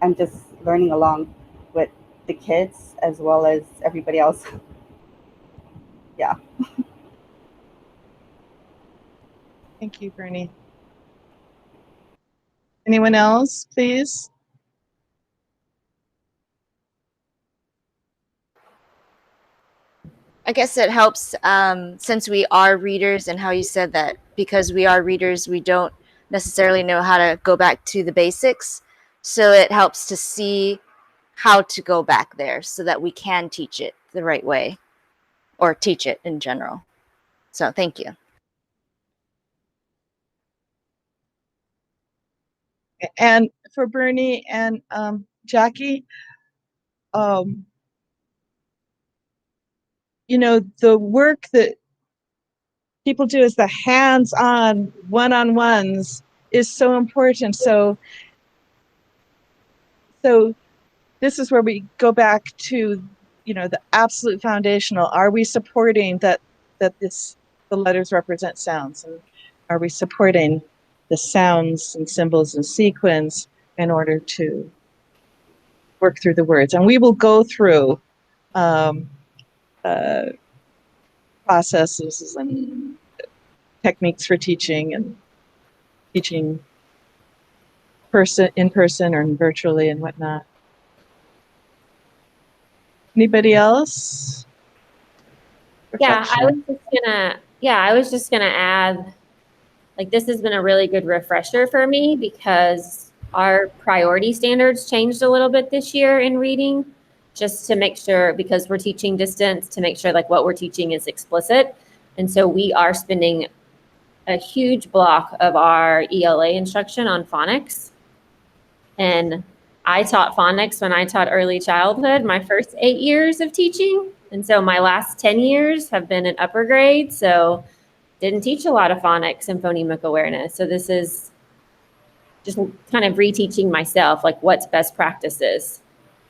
I'm just learning along with the kids as well as everybody else. Yeah. Thank you, Bernie. Anyone else, please? I guess it helps since we are readers, and how you said that because we are readers, we don't necessarily know how to go back to the basics. So it helps to see how to go back there so that we can teach it the right way, or teach it in general. So thank you. And for Bernie and Jackie, you know, the work that people do is the hands-on, one-on-ones is so important. So this is where we go back to, you know, the absolute foundational. Are we supporting that the letters represent sounds, and are we supporting the sounds and symbols and sequence in order to work through the words? And we will go through processes and techniques for teaching, and teaching in person or virtually and whatnot. Anybody else? Yeah, Reflection? I was just gonna add, like, this has been a really good refresher for me because our priority standards changed a little bit this year in reading, just to make sure, because we're teaching distance, to make sure like what we're teaching is explicit. And so we are spending a huge block of our ELA instruction on phonics. And I taught phonics when I taught early childhood, my first 8 years of teaching. And so my last 10 years have been in upper grade. So didn't teach a lot of phonics and phonemic awareness. So this is just kind of reteaching myself, like what's best practices.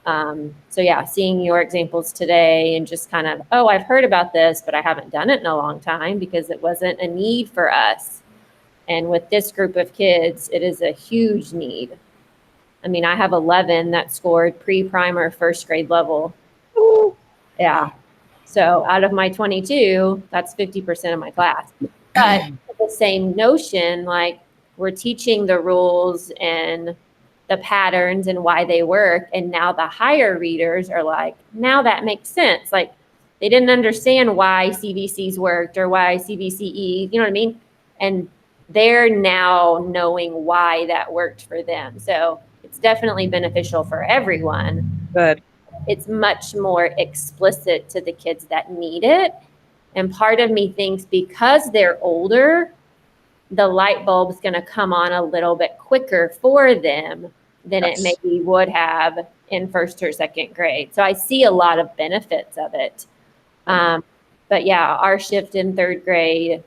So yeah, seeing your examples today and just kind of, oh, I've heard about this, but I haven't done it in a long time because it wasn't a need for us. And with this group of kids, it is a huge need. I mean, I have 11 that scored pre-primer first grade level. Ooh. Yeah. So out of my 22, that's 50% of my class. But the same notion, like we're teaching the rules and the patterns and why they work. And now the higher readers are like, now that makes sense. Like they didn't understand why CVCs worked or why CVCE, you know what I mean? And they're now knowing why that worked for them. So it's definitely beneficial for everyone. Good. It's much more explicit to the kids that need it. And part of me thinks because they're older, the light bulb's going to come on a little bit quicker for them than it maybe would have in first or second grade. So I see a lot of benefits of it. But yeah, our shift in third grade,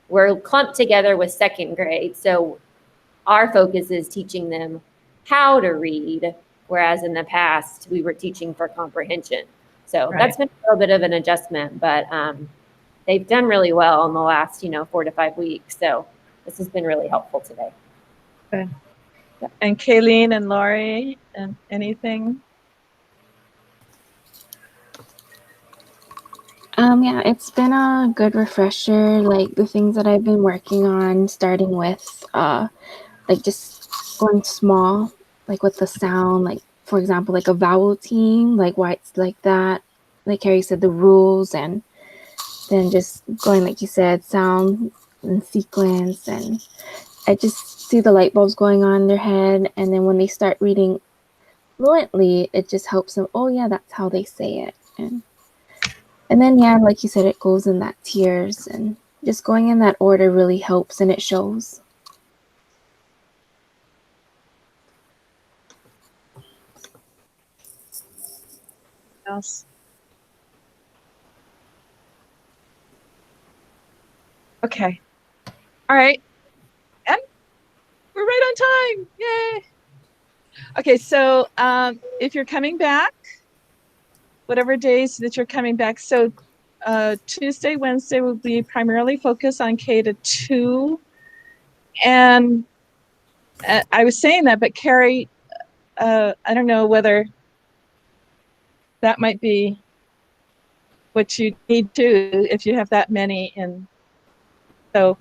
we're clumped together with second grade. So our focus is teaching them how to read, whereas in the past we were teaching for comprehension. So that's been a little bit of an adjustment, but they've done really well in the last, 4 to 5 weeks. So this has been really helpful today. Okay. And Kayleen and Laurie, and anything? Yeah, it's been a good refresher, like the things that I've been working on, starting with like just going small, like with the sound, like for example, like a vowel team, like why it's like that, like Carrie said, the rules, and then just going, like you said, sound and sequence, and I just see the light bulbs going on in their head, and then when they start reading fluently, it just helps them, oh yeah, that's how they say it. And then, yeah, like you said, it goes in that tiers, and just going in that order really helps, and it shows. Else? Okay. All right. And we're right on time. Yay. Okay, so if you're coming back, whatever days that you're coming back, so Tuesday, Wednesday will be primarily focused on K-2. And I was saying that, but Carrie, I don't know whether that might be what you need to, if you have that many in. So,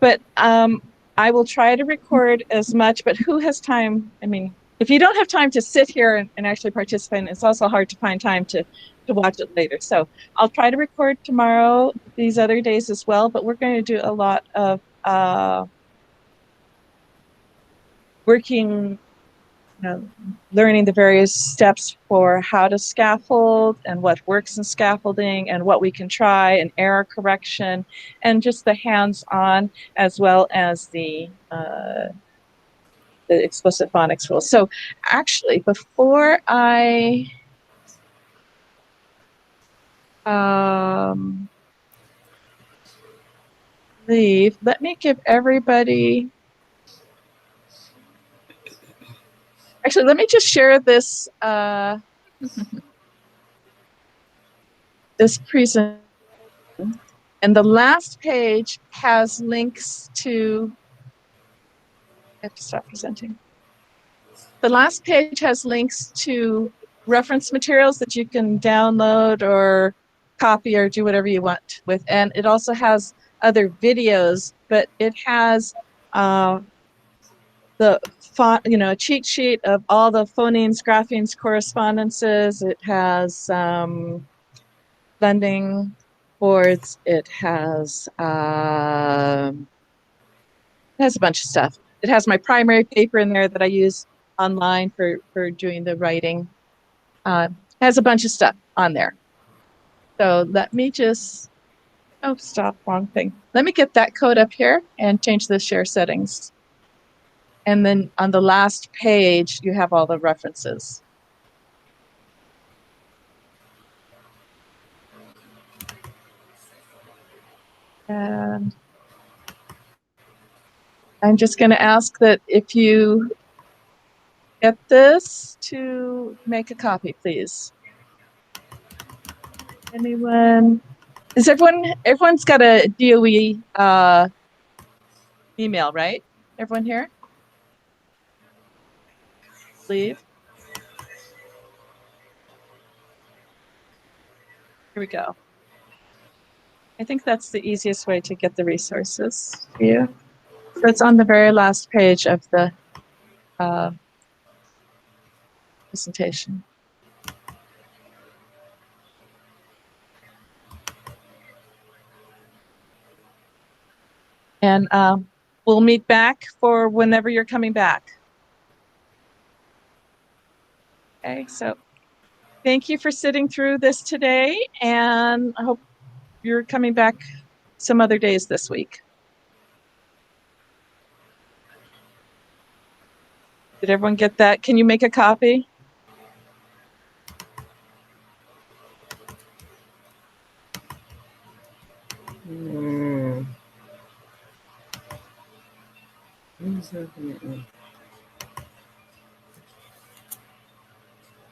but I will try to record as much, but who has time? I mean, if you don't have time to sit here and actually participate, it's also hard to find time to watch it later. So I'll try to record tomorrow, these other days as well, but we're going to do a lot of working, learning the various steps for how to scaffold and what works in scaffolding and what we can try and error correction and just the hands-on as well as the explicit phonics rules. So actually, before I leave, let me give everybody, actually, let me just share this this presentation. And the last page has links to, I have to stop presenting. The last page has links to reference materials that you can download or copy or do whatever you want with. And it also has other videos, but it has the font, a cheat sheet of all the phonemes, graphemes, correspondences. It has blending boards. It has a bunch of stuff. It has my primary paper in there that I use online for doing the writing. It has a bunch of stuff on there. So let me just, oh, stop, wrong thing. Let me get that code up here and change the share settings. And then on the last page, you have all the references. And I'm just going to ask that if you get this, to make a copy, please. Anyone? Is everyone's got a DOE email, right? Everyone here? Leave. Here we go. I think that's the easiest way to get the resources for you. So it's on the very last page of the presentation. And we'll meet back for whenever you're coming back. Okay, so thank you for sitting through this today, and I hope you're coming back some other days this week. Did everyone get that? Can you make a copy? Who's looking at me?